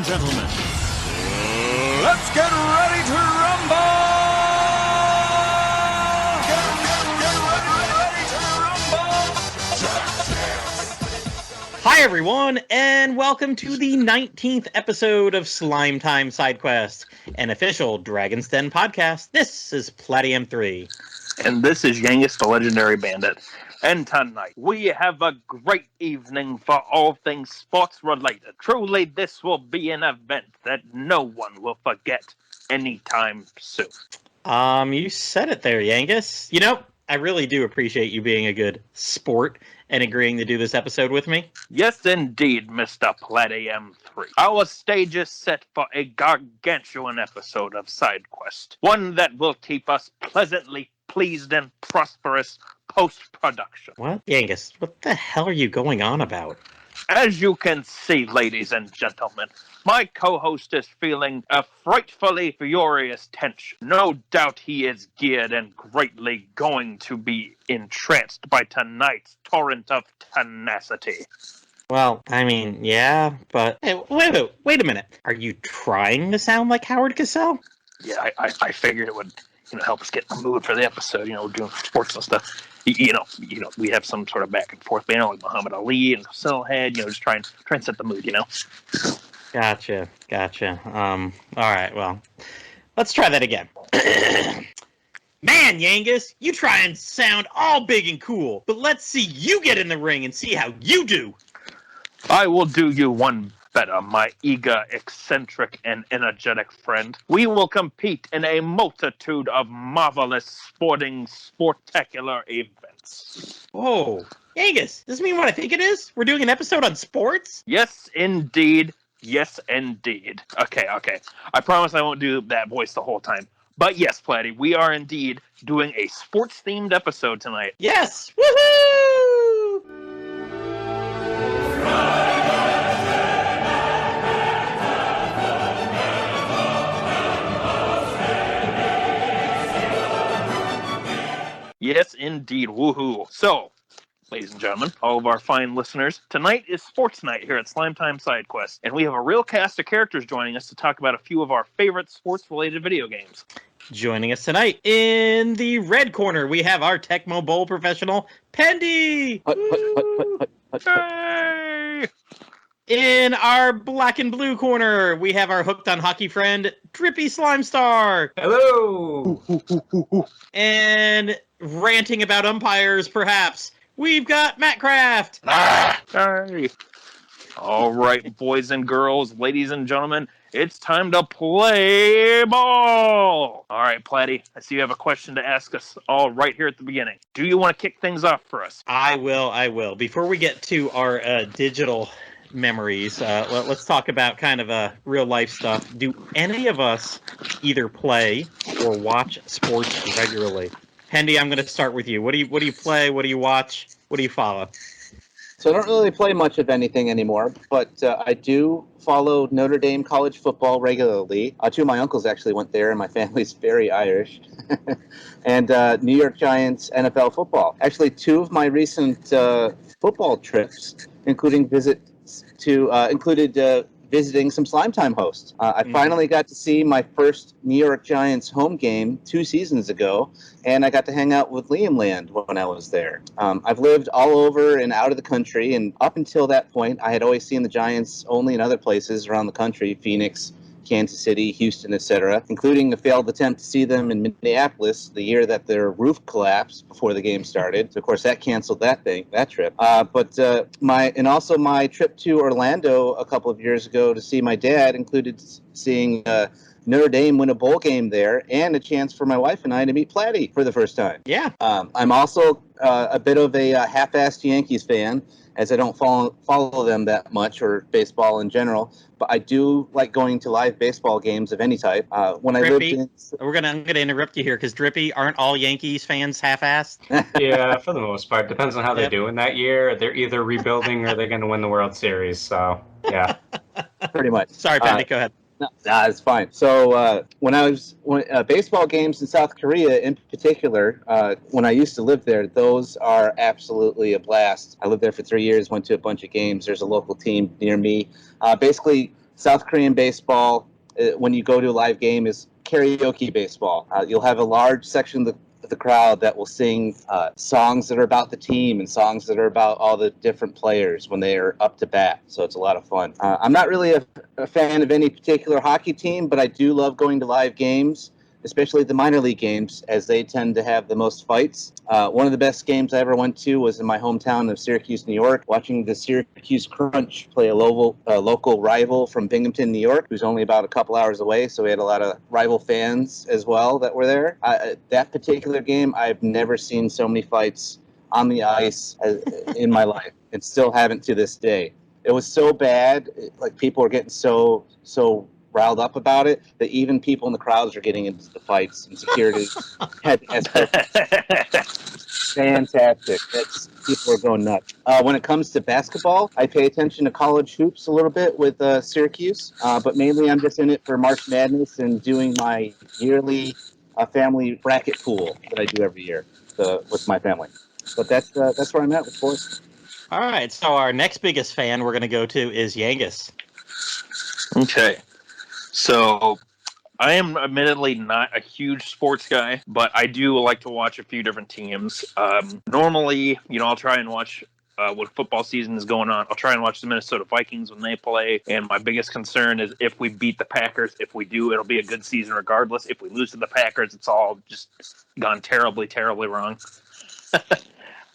gentlemen, let's get ready to rumble! Hi everyone, and welcome to the 19th episode of Slime Time Sidequest, an official Dragon's Den podcast. This is Plattym3. And this is YangustheLegendaryBandit. And tonight, we have a great evening for all things sports-related. Truly, this will be an event that no one will forget anytime soon. You said it there, Yangus. You know, I really do appreciate you being a good sport and agreeing to do this episode with me. Yes, indeed, Mr. Plattym3. Our stage is set for a gargantuan episode of Sidequest. One that will keep us pleasantly pleased and prosperous post-production. What? Yangus, what the hell are you going on about? As you can see, ladies and gentlemen, my co-host is feeling a frightfully furious tension. No doubt he is geared and greatly going to be entranced by tonight's torrent of tenacity. Well, I mean, yeah, but... Hey, wait a minute. Are you trying to sound like Howard Cosell? Yeah, I figured it would, help us get in the mood for the episode. We're doing sports and stuff. We have some sort of back and forth banner like Muhammad Ali and Cosell had, just try and set the mood, Gotcha. All right, well, let's try that again. Man, Yangus, you try and sound all big and cool, but let's see you get in the ring and see how you do. I will do you one better, my eager, eccentric, and energetic friend. We will compete in a multitude of marvelous sportacular events. Whoa. Yangus, does this mean what I think it is? We're doing an episode on sports? Yes, indeed. Yes, indeed. Okay. I promise I won't do that voice the whole time. But yes, Platty, we are indeed doing a sports-themed episode tonight. Yes! Woohoo! Yes, indeed. Woohoo. So, ladies and gentlemen, all of our fine listeners, tonight is sports night here at Slime Time Sidequest, and we have a real cast of characters joining us to talk about a few of our favorite sports-related video games. Joining us tonight in the red corner, we have our Tecmo Bowl professional, Pendy! Hey! In our black and blue corner, we have our hooked on hockey friend, DrippySlimeStar! Hello! And ranting about umpires, perhaps, we've got MattCraft! Hey! All right, boys and girls, ladies and gentlemen, it's time to play ball! All right, Platty, I see you have a question to ask us all right here at the beginning. Do you want to kick things off for us? I will. Before we get to our digital memories, let's talk about kind of real-life stuff. Do any of us either play or watch sports regularly? Pendy, I'm going to start with you. What do you play? What do you watch? What do you follow? So I don't really play much of anything anymore, but I do follow Notre Dame college football regularly. Two of my uncles actually went there, and my family's very Irish. And New York Giants NFL football. Actually, two of my recent football trips, included visiting some Slime Time hosts. I finally got to see my first New York Giants home game 2 seasons ago, and I got to hang out with Liam Land when I was there. I've lived all over and out of the country, and up until that point, I had always seen the Giants only in other places around the country, Phoenix, Kansas City, Houston, etc., including a failed attempt to see them in Minneapolis the year that their roof collapsed before the game started. So, of course, that canceled that trip. Also my trip to Orlando a couple of years ago to see my dad included seeing Notre Dame win a bowl game there, and a chance for my wife and I to meet Platty for the first time. Yeah. I'm also a bit of a half-assed Yankees fan, as I don't follow them that much, or baseball in general. But I do like going to live baseball games of any type. When Drippy, I lived in... I'm gonna interrupt you here, because Drippy, aren't all Yankees fans half-assed? Yeah, for the most part. Depends on how they're doing that year. They're either rebuilding or they're going to win the World Series. So, yeah. Pretty much. Sorry, Pendy, go ahead. No, it's fine. So when baseball games in South Korea in particular, when I used to live there, those are absolutely a blast. I lived there for 3 years, went to a bunch of games. There's a local team near me. Basically, South Korean baseball, when you go to a live game, is karaoke baseball. You'll have a large section of the crowd that will sing songs that are about the team and songs that are about all the different players when they are up to bat. So it's a lot of fun. I'm not really a fan of any particular hockey team, but I do love going to live games, especially the minor league games, as they tend to have the most fights. One of the best games I ever went to was in my hometown of Syracuse, New York, watching the Syracuse Crunch play a local rival from Binghamton, New York, who's only about a couple hours away, so we had a lot of rival fans as well that were there. That particular game, I've never seen so many fights on the ice in my life, and still haven't to this day. It was so bad, like people were getting so riled up about it that even people in the crowds are getting into the fights, and security had to escort. Fantastic. People are going nuts. When it comes to basketball, I pay attention to college hoops a little bit with Syracuse, but mainly I'm just in it for March Madness and doing my yearly family bracket pool that I do every year with my family. But that's where I'm at with sports. All right, so our next biggest fan we're going to go to is Yangus. Okay. So, I am admittedly not a huge sports guy, but I do like to watch a few different teams. Normally, I'll try and watch when football season is going on. I'll try and watch the Minnesota Vikings when they play, and my biggest concern is if we beat the Packers. If we do, it'll be a good season regardless. If we lose to the Packers, it's all just gone terribly, terribly wrong.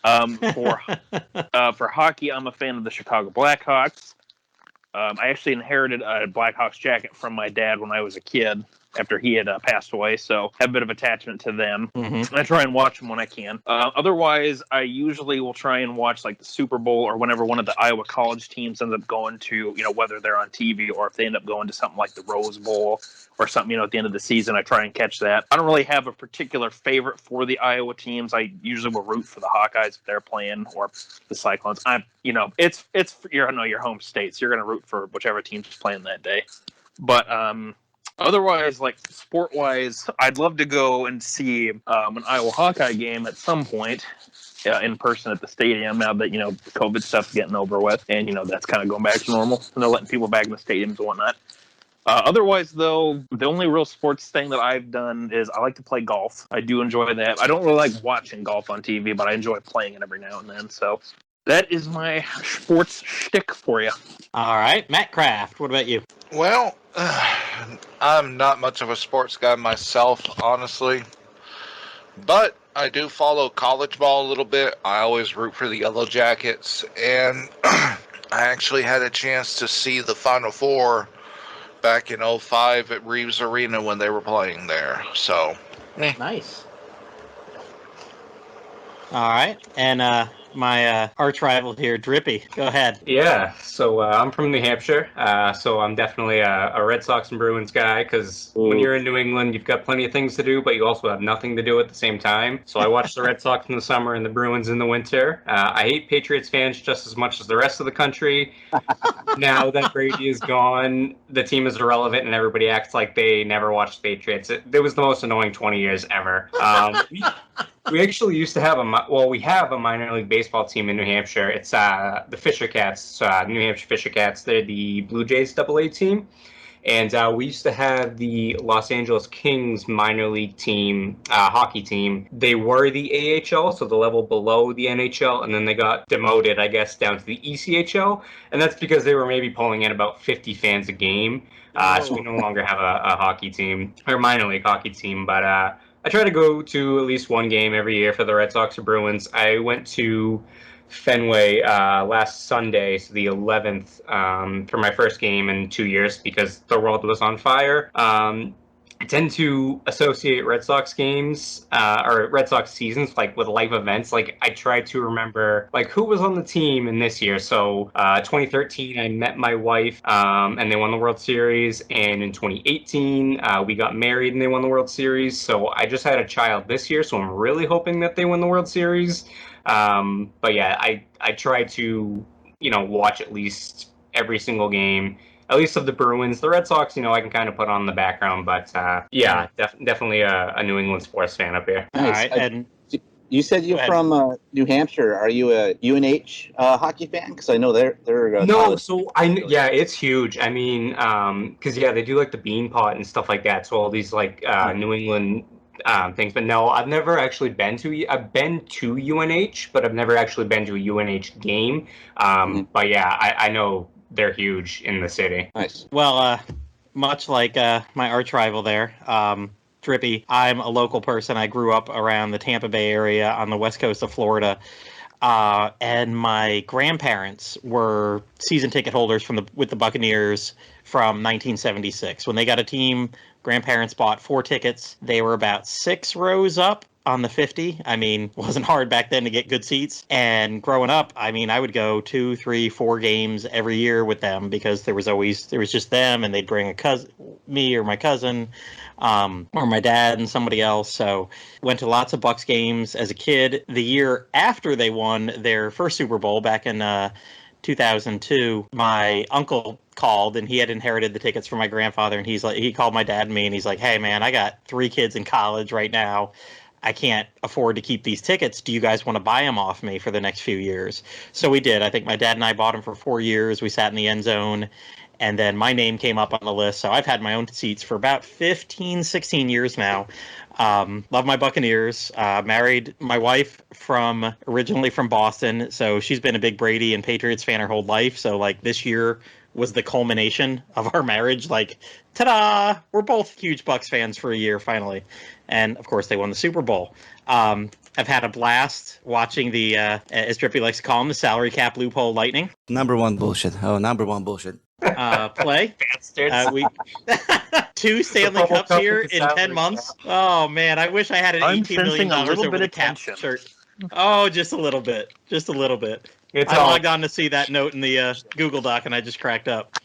For hockey, I'm a fan of the Chicago Blackhawks. I actually inherited a Blackhawks jacket from my dad when I was a kid after he had passed away, so I have a bit of attachment to them. Mm-hmm. I try and watch them when I can. Otherwise, I usually will try and watch like the Super Bowl or whenever one of the Iowa college teams ends up going to, whether they're on TV or if they end up going to something like the Rose Bowl or something, at the end of the season, I try and catch that. I don't really have a particular favorite for the Iowa teams. I usually will root for the Hawkeyes if they're playing or the Cyclones. It's your home states. You're going to root for whichever team's playing that day. But otherwise, like sport-wise, I'd love to go and see an Iowa Hawkeye game at some point in person at the stadium. Now that COVID stuff's getting over with, and that's kind of going back to normal, and they're letting people back in the stadiums and whatnot. Otherwise, though, the only real sports thing that I've done is I like to play golf. I do enjoy that. I don't really like watching golf on TV, but I enjoy playing it every now and then. So that is my sports shtick for you. All right, MattCraft, what about you? Well, I'm not much of a sports guy myself, honestly. But I do follow college ball a little bit. I always root for the Yellow Jackets. And I actually had a chance to see the Final Four back in 2005 at Reeves Arena when they were playing there. So, Nice. All right, and my arch rival here, Drippy. Go ahead. Yeah, so I'm from New Hampshire, so I'm definitely a Red Sox and Bruins guy, because when you're in New England, you've got plenty of things to do, but you also have nothing to do at the same time. So I watch the Red Sox in the summer and the Bruins in the winter. I hate Patriots fans just as much as the rest of the country. Now that Brady is gone, the team is irrelevant, and everybody acts like they never watched the Patriots. It was the most annoying 20 years ever. We actually used to have we have a minor league baseball team in New Hampshire. It's the Fisher Cats, New Hampshire Fisher Cats. They're the Blue Jays AA team. And we used to have the Los Angeles Kings minor league team, hockey team. They were the AHL, so the level below the NHL, and then they got demoted, I guess, down to the ECHL. And that's because they were maybe pulling in about 50 fans a game. So we no longer have a hockey team, or minor league hockey team. But I try to go to at least one game every year for the Red Sox or Bruins. I went to Fenway last Sunday, so the 11th, for my first game in 2 years because the world was on fire. I tend to associate Red Sox games or Red Sox seasons with life events. I try to remember who was on the team in this year. So 2013, I met my wife and they won the World Series. And in 2018, we got married and they won the World Series. So I just had a child this year, so I'm really hoping that they win the World Series. But yeah, I try to watch at least every single game. At least of the Bruins. The Red Sox, I can kind of put on the background, but yeah, definitely a New England sports fan up here. All right, and You said you're Go ahead. from New Hampshire. Are you a UNH hockey fan? Because I know they're No, college. so yeah, it's huge. I mean, because yeah, they do like the bean pot and stuff like that. So all these like New England things. But no, I've never actually been to. I've been to UNH, but I've never actually been to a UNH game. But yeah, I know they're huge in the city. Nice. Well, much like my arch rival there, Drippy, I'm a local person. I grew up around the Tampa Bay area on the west coast of Florida. And my grandparents were season ticket holders with the Buccaneers from 1976. When they got a team, grandparents bought 4 tickets. They were about 6 rows up on the 50. I mean, it wasn't hard back then to get good seats. And growing up, I mean, I would go 2, 3, 4 games every year with them because there was just them, and they'd bring me or my cousin, or my dad and somebody else. So went to lots of Bucs games as a kid. The year after they won their first Super Bowl back in 2002, my uncle called, and he had inherited the tickets from my grandfather, and he called my dad and me, and he's like, "Hey man, I got 3 kids in college right now. I can't afford to keep these tickets. Do you guys want to buy them off me for the next few years?" So we did. I think my dad and I bought them for 4 years. We sat in the end zone, and then my name came up on the list. So I've had my own seats for about 15, 16 years now. Love my Buccaneers. Married my wife originally from Boston. So she's been a big Brady and Patriots fan her whole life. So like this year was the culmination of our marriage. Like, ta-da! We're both huge Bucs fans for a year finally. And of course they won the Super Bowl. I've had a blast watching the, as Drippy likes to call them, the salary cap loophole lightning. Number one bullshit. Play. Bastards. We 2 Stanley Cups here in 10 months. Oh man, I wish I had an I'm $18 million sensing a little over bit the of cap tension. shirt. Oh, just a little bit. Just a little bit. It's I all logged on to see that note in the Google Doc, and I just cracked up.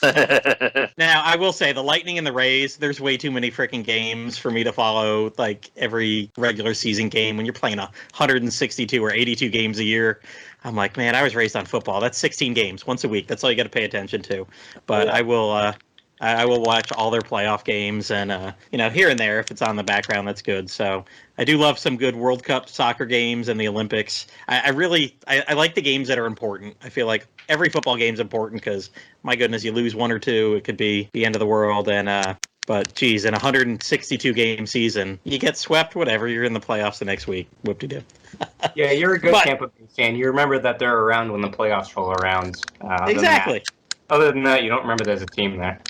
Now, I will say, the Lightning and the Rays, there's way too many freaking games for me to follow, like, every regular season game. When you're playing 162 or 82 games a year, I'm like, man, I was raised on football. That's 16 games once a week. That's all you got to pay attention to. But yeah. I will watch all their playoff games, and here and there, if it's on the background, that's good. So I do love some good World Cup soccer games and the Olympics. I like the games that are important. I feel like every football game is important because, my goodness, you lose 1 or 2, it could be the end of the world. And but geez, in a 162 game season, you get swept, whatever. You're in the playoffs the next week. Whoop-de-doo. Yeah, you're a good Tampa Bay fan. You remember that they're around when the playoffs roll around. Exactly. Other than that, you don't remember there's a team there.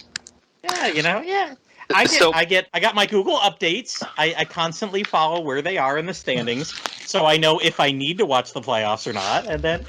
Yeah, yeah. I got my Google updates. I constantly follow where they are in the standings, so I know if I need to watch the playoffs or not. And then,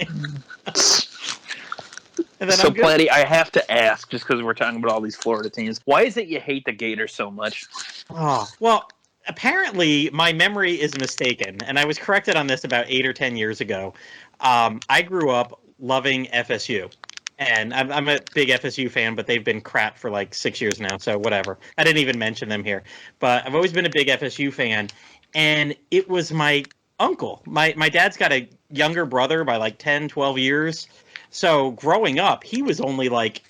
so Plattym, I have to ask, just because we're talking about all these Florida teams, why is it you hate the Gators so much? Oh, well, apparently my memory is mistaken, and I was corrected on this about 8 or 10 years ago. I grew up loving FSU. And I'm a big FSU fan, but they've been crap for like 6 years now, so whatever. I didn't even mention them here. But I've always been a big FSU fan, and it was my uncle. My dad's got a younger brother by like 10, 12 years. So growing up, he was only like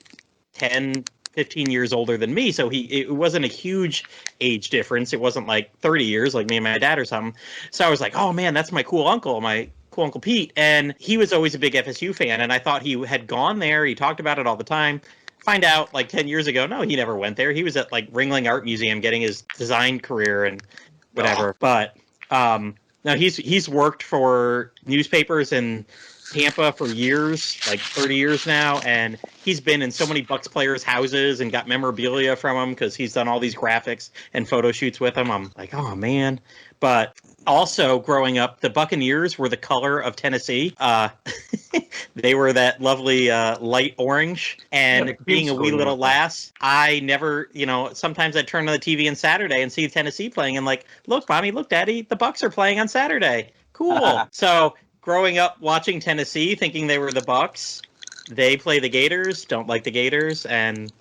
10, 15 years older than me, so it wasn't a huge age difference. It wasn't like 30 years like me and my dad or something. So I was like, oh man, that's my cool uncle, my cool Uncle Pete. And he was always a big FSU fan, and I thought he had gone there. He talked about it all the time. Find out like 10 years ago, no, he never went there. He was at like Ringling Art Museum getting his design career and whatever. But no, he's worked for newspapers in Tampa for years, like 30 years now, and he's been in so many Bucs players' houses and got memorabilia from them because he's done all these graphics and photo shoots with them. I'm like, oh man. But also, growing up, the Buccaneers were the color of Tennessee. They were that lovely light orange. And being a wee little lass, I never, sometimes I'd turn on the TV on Saturday and see Tennessee playing, and like, look, Mommy, look, Daddy, the Bucs are playing on Saturday. Cool. So growing up watching Tennessee, thinking they were the Bucs, they play the Gators, don't like the Gators, and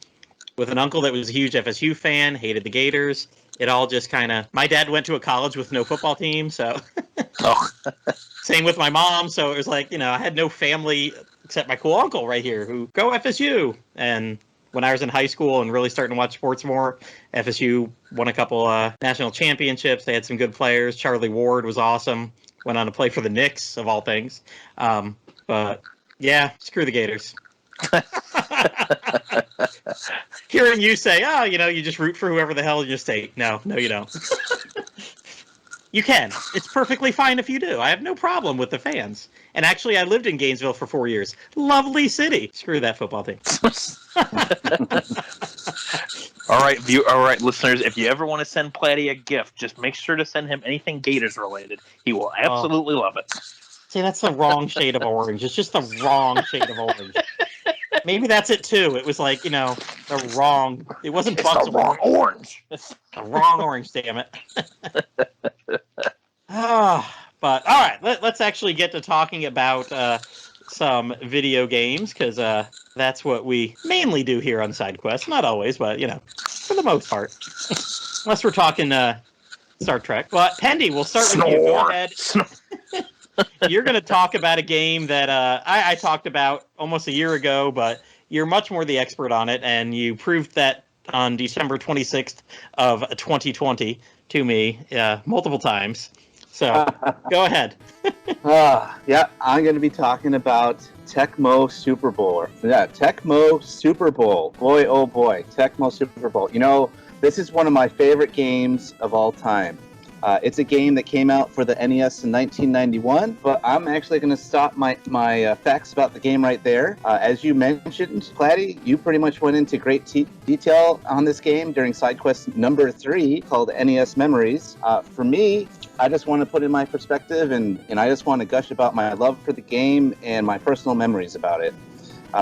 with an uncle that was a huge FSU fan, hated the Gators. It all just kind of... My dad went to a college with no football team, so... Same with my mom, so it was like, I had no family except my cool uncle right here who go FSU. And when I was in high school and really starting to watch sports more, FSU won a couple national championships. They had some good players. Charlie Ward was awesome. Went on to play for the Knicks, of all things. But yeah, screw the Gators. Hearing you say, oh, you just root for whoever the hell you state. No, you don't. You can. It's perfectly fine if you do. I have no problem with the fans. And actually, I lived in Gainesville for 4 years. Lovely city. Screw that football team. All right, listeners. If you ever want to send Platy a gift, just make sure to send him anything Gators related. He will absolutely love it. See, that's the wrong shade of orange. It's just the wrong shade of orange. Maybe that's it too. It was like, the wrong. It wasn't Bucks the wrong orange. The wrong orange. Damn it. But all right, let's actually get to talking about some video games, because that's what we mainly do here on Sidequest. Not always, but for the most part. Unless we're talking Star Trek. But Pendy, we'll start with you. Go ahead. You're going to talk about a game that I talked about almost a year ago, but you're much more the expert on it, and you proved that on December 26th of 2020 to me multiple times. So go ahead. Yeah, I'm going to be talking about Tecmo Super Bowl. Yeah, Tecmo Super Bowl. Boy, oh boy, Tecmo Super Bowl. This is one of my favorite games of all time. It's a game that came out for the NES in 1991, but I'm actually going to stop my facts about the game right there. As you mentioned, Platy, you pretty much went into great detail on this game during Sidequest number 3 called NES Memories. For me, I just want to put in my perspective, and I just want to gush about my love for the game and my personal memories about it.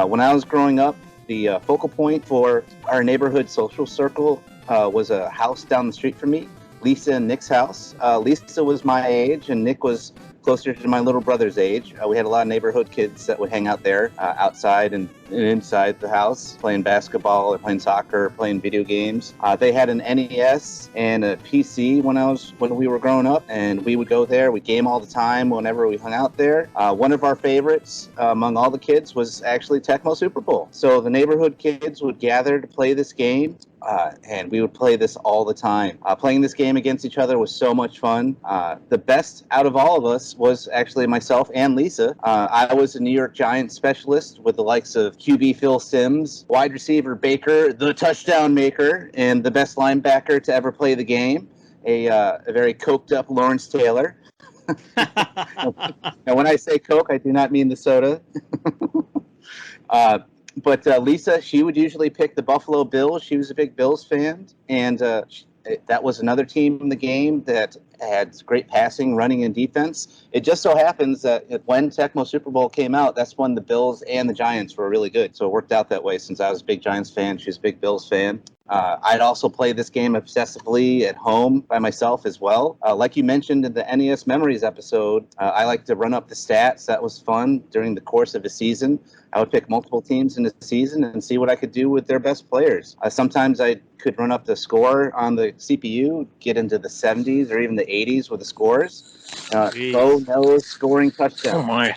When I was growing up, the focal point for our neighborhood social circle was a house down the street from me, Lisa and Nick's house. Lisa was my age, and Nick was closer to my little brother's age. We had a lot of neighborhood kids that would hang out there, outside and inside the house, playing basketball or playing soccer or playing video games. They had an NES and a PC when we were growing up, and we would go there. We game all the time whenever we hung out there. One of our favorites among all the kids was actually Tecmo Super Bowl. So the neighborhood kids would gather to play this game. And we would play this all the time. Playing this game against each other was so much fun. The best out of all of us was actually myself and Lisa. I was a New York Giants specialist with the likes of QB Phil Simms, wide receiver Baker, the touchdown maker, and the best linebacker to ever play the game, a very coked up Lawrence Taylor. Now, when I say Coke, I do not mean the soda. But Lisa, she would usually pick the Buffalo Bills. She was a big Bills fan, and that was another team in the game that had great passing, running, and defense. It just so happens that when Tecmo Super Bowl came out, that's when the Bills and the Giants were really good. So it worked out that way, since I was a big Giants fan. She was a big Bills fan. I'd also play this game obsessively at home by myself as well. Like you mentioned in the NES Memories episode, I like to run up the stats. That was fun during the course of a season. I would pick multiple teams in the season and see what I could do with their best players. Sometimes I could run up the score on the CPU, get into the 70s or even the 80s with the scores. Go, no, scoring touchdown. Oh, my.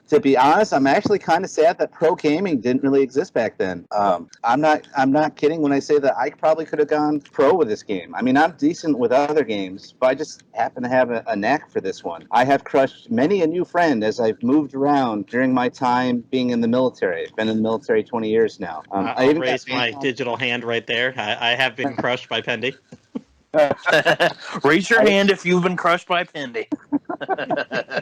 To be honest, I'm actually kind of sad that pro gaming didn't really exist back then. I'm not kidding when I say that I probably could have gone pro with this game. I mean, I'm decent with other games, but I just happen to have a knack for this one. I have crushed many a new friend as I've moved around during my time being in the military. I've been in the military 20 years now. I'll raise my digital hand right there. I have been crushed by Pendy. Raise your hand if you've been crushed by Pendy.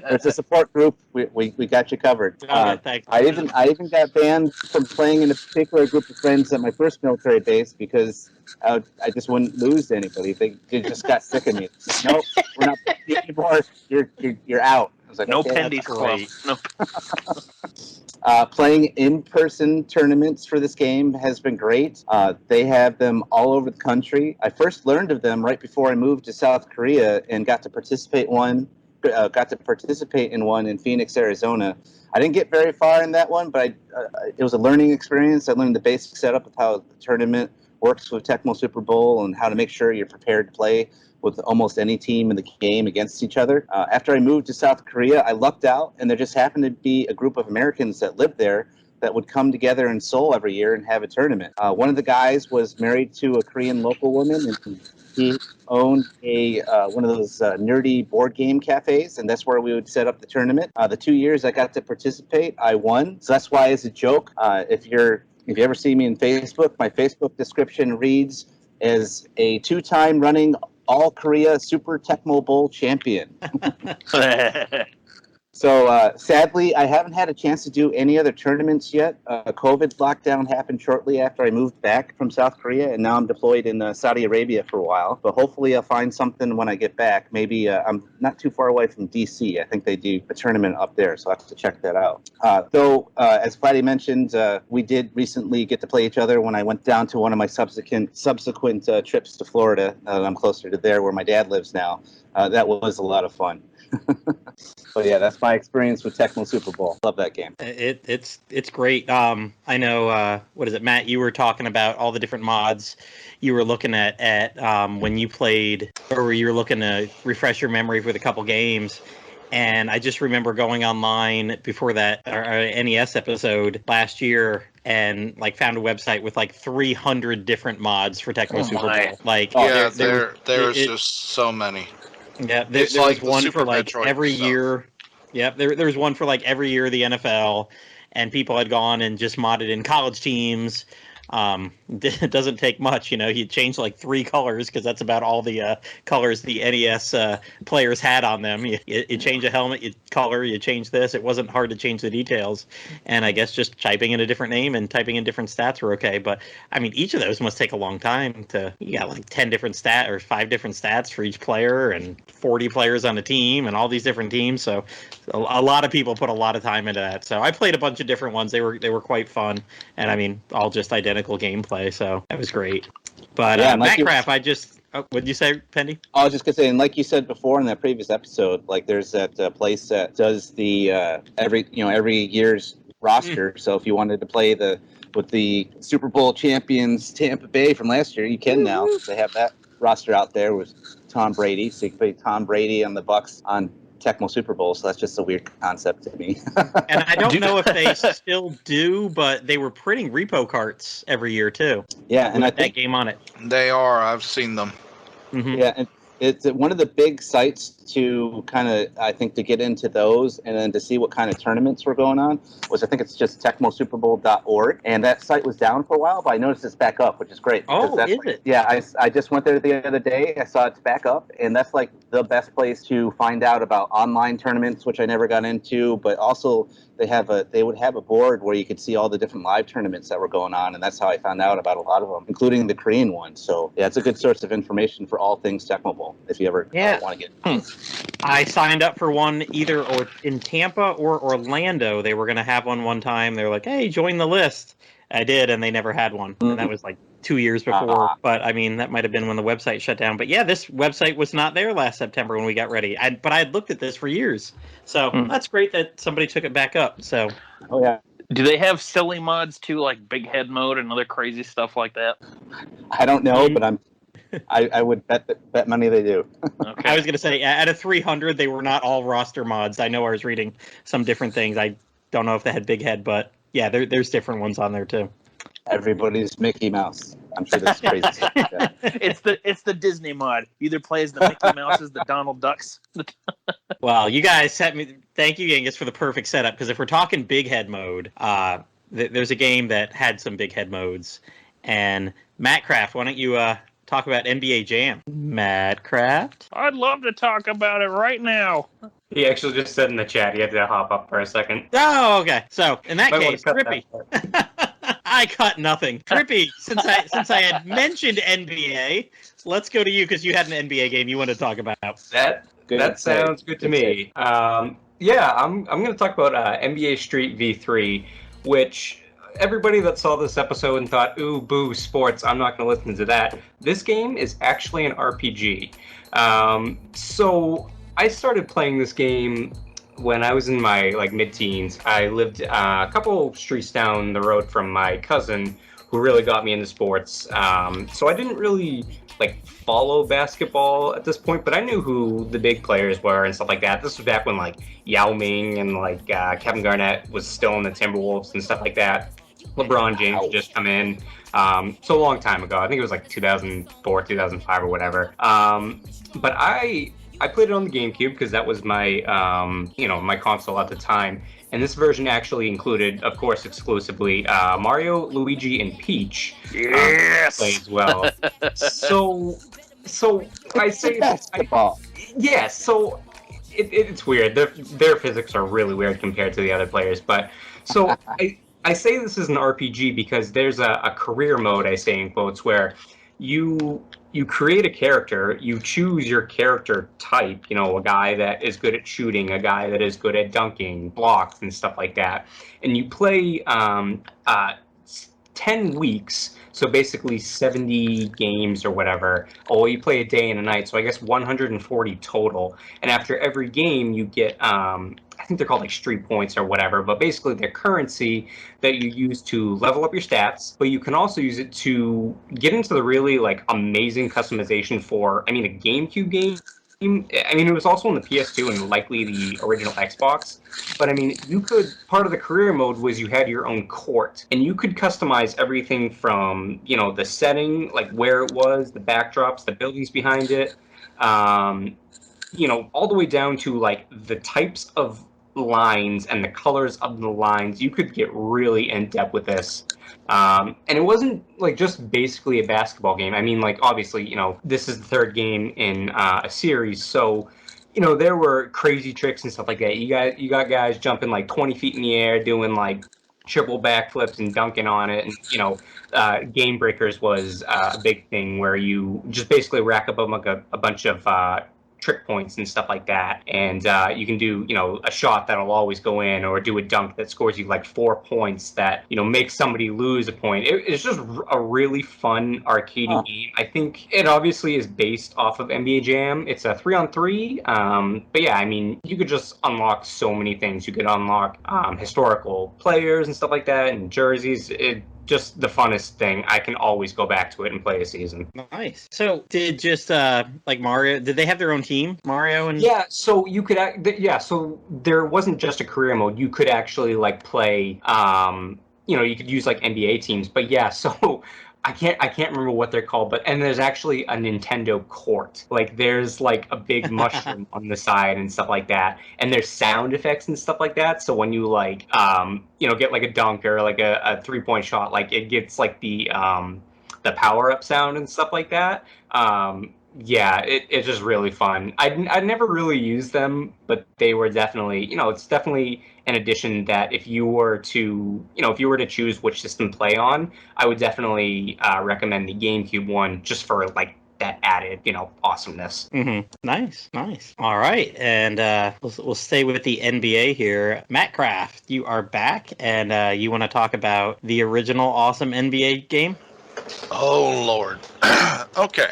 There's a support group. We got you covered. Thanks. I even got banned from playing in a particular group of friends at my first military base because I just wouldn't lose to anybody. They just got sick of me. Said, nope, we're not playing anymore. You're out. I was like, no okay, Pendy's club. No. Playing in-person tournaments for this game has been great. They have them all over the country. I first learned of them right before I moved to South Korea and got to participate in one in Phoenix, Arizona. I didn't get very far in that one, but it was a learning experience. I learned the basic setup of how the tournament works with Tecmo Super Bowl and how to make sure you're prepared to play with almost any team in the game against each other. After I moved to South Korea, I lucked out, and there just happened to be a group of Americans that lived there that would come together in Seoul every year and have a tournament. One of the guys was married to a Korean local woman, and he owned a one of those nerdy board game cafes, and that's where we would set up the tournament. The 2 years I got to participate, I won. So that's why, as a joke, if you ever see me in Facebook, my Facebook description reads as a 2-time running All Korea Super Tecmo Bowl champion. So sadly, I haven't had a chance to do any other tournaments yet. COVID lockdown happened shortly after I moved back from South Korea, and now I'm deployed in Saudi Arabia for a while. But hopefully I'll find something when I get back. Maybe I'm not too far away from D.C. I think they do a tournament up there, so I have to check that out. Though, as Plattym mentioned, we did recently get to play each other when I went down to one of my subsequent trips to Florida. I'm closer to there where my dad lives now. That was a lot of fun. But yeah, that's my experience with Tecmo Super Bowl. Love that game. It's great. I know. What is it, Matt? You were talking about all the different mods you were looking at when you played, or you were looking to refresh your memory with a couple games. And I just remember going online before that our NES episode last year, and like found a website with like 300 different mods for Tecmo Super Bowl. Like, there's just so many. Yeah, there was one for like every year. Yeah, there was one for like every year of the NFL, and people had gone and just modded in college teams. It doesn't take much, you change like 3 colors, because that's about all the colors the NES players had on them. You change a helmet, you color, you change this. It wasn't hard to change the details, and I guess just typing in a different name and typing in different stats were okay. But I mean, each of those must take a long time. You got like 10 different stats or 5 different stats for each player, and 40 players on a team, and all these different teams. So a lot of people put a lot of time into that. So I played a bunch of different ones. They were quite fun, and I mean, all just identical gameplay. So that was great. But yeah, like MattCraft, what'd you say, Pendy? I was just gonna say, and like you said before in that previous episode, like there's that place that does the every year's roster. So if you wanted to play with the Super Bowl champions Tampa Bay from last year, you can now. They have that roster out there with Tom Brady, so you can play Tom Brady on the Bucs on Tecmo Super Bowl, so that's just a weird concept to me. And I don't know if they still do, but they were printing repo carts every year too. Yeah, and I that think game on it. They are. I've seen them. Mm-hmm. Yeah, and it's one of the big sites to kind of, I think, to get into those and then to see what kind of tournaments were going on was, I think it's just TecmoSuperBowl.org, and that site was down for a while, but I noticed it's back up, which is great. Oh, is it? Yeah, I just went there the other day. I saw it's back up, and that's like the best place to find out about online tournaments, which I never got into, but also they would have a board where you could see all the different live tournaments that were going on, and that's how I found out about a lot of them, including the Korean one. So yeah, it's a good source of information for all things Tecmo Bowl if you ever want to get. I signed up for one either or in Tampa or Orlando. They were going to have one time. They were like, "Hey, join the list." I did, and they never had one, and that was like 2 years before. But I mean, that might have been when the website shut down. But yeah, this website was not there last September when we got ready. But I had looked at this for years, so that's great that somebody took it back up. So, oh yeah. Do they have silly mods too, like big head mode and other crazy stuff like that? I don't know, but I would bet money they do. Okay. I was going to say, out of 300, they were not all roster mods. I know I was reading some different things. I don't know if they had big head, but yeah, there's different ones on there too. Everybody's Mickey Mouse. I'm sure that's crazy. It's the Disney mod. Either plays the Mickey Mouses, the Donald Ducks. Well, you guys set me. Thank you, Yangus, for the perfect setup. Because if we're talking big head mode, there's a game that had some big head modes. And MattCraft, why don't you talk about NBA Jam? MattCraft? I'd love to talk about it right now. He actually just said in the chat he had to hop up for a second. Oh, okay. So in that Might wanna case, cut Drippy. I cut nothing. Drippy, since I had mentioned NBA, let's go to you because you had an NBA game you want to talk about. That sounds good to me. Yeah, I'm going to talk about NBA Street V3, which everybody that saw this episode and thought, ooh, boo, sports, I'm not going to listen to that. This game is actually an RPG. So I started playing this game when I was in my mid-teens. I lived a couple streets down the road from my cousin who really got me into sports. So I didn't really like follow basketball at this point, but I knew who the big players were and stuff like that. This was back when like Yao Ming and like Kevin Garnett was still in the Timberwolves and stuff like that. LeBron James had just come in. So a long time ago. I think it was like 2004, 2005 or whatever. But I played it on the GameCube because that was my, my console at the time. And this version actually included, of course, exclusively Mario, Luigi, and Peach. Yes. Play as well. so I say Basketball. yeah. So it's weird. Their physics are really weird compared to the other players. But so I say this is an RPG because there's a career mode, I say in quotes, where you create a character, you choose your character type, a guy that is good at shooting, a guy that is good at dunking, blocks, and stuff like that. And you play 10 weeks, so basically 70 games or whatever. Oh, you play a day and a night, so I guess 140 total. And after every game, you get, I think they're called like street points or whatever, but basically they're currency that you use to level up your stats, but you can also use it to get into the really like amazing customization for, a GameCube game. It was also on the PS2 and likely the original Xbox, but part of the career mode was you had your own court, and you could customize everything from, the setting, like where it was, the backdrops, the buildings behind it, all the way down to like the types of lines and the colors of the lines. You could get really in depth with this. And it wasn't like just basically a basketball game. Obviously, this is the third game in a series, so there were crazy tricks and stuff like that. You got guys jumping like 20 feet in the air, doing like triple backflips and dunking on it, and game breakers was a big thing where you just basically rack up like a bunch of trick points and stuff like that, and you can do a shot that'll always go in, or do a dunk that scores you like 4 points that makes somebody lose a point. It's just a really fun arcadey game. I think it obviously is based off of NBA Jam. It's a 3-on-3, but yeah, you could just unlock so many things. You could unlock historical players and stuff like that, and jerseys. Just the funnest thing. I can always go back to it and play a season. Nice. So did just like Mario, did they have their own team, Mario? And yeah, so you could so there wasn't just a career mode. You could actually like play you could use like NBA teams, but yeah, so I can't remember what they're called, and there's actually a Nintendo court. Like there's like a big mushroom on the side and stuff like that, and there's sound effects and stuff like that. So when you like get like a dunk or like a 3-point shot, like it gets like the power up sound and stuff like that. Yeah, it's just really fun. I'd never really used them, but they were definitely, it's definitely an addition that if you were to choose which system to play on, I would definitely recommend the GameCube one just for like that added, awesomeness. Mm-hmm. Nice. All right, and we'll stay with the NBA here. MattCraft, you are back, and you want to talk about the original awesome NBA game? Oh, Lord. Okay.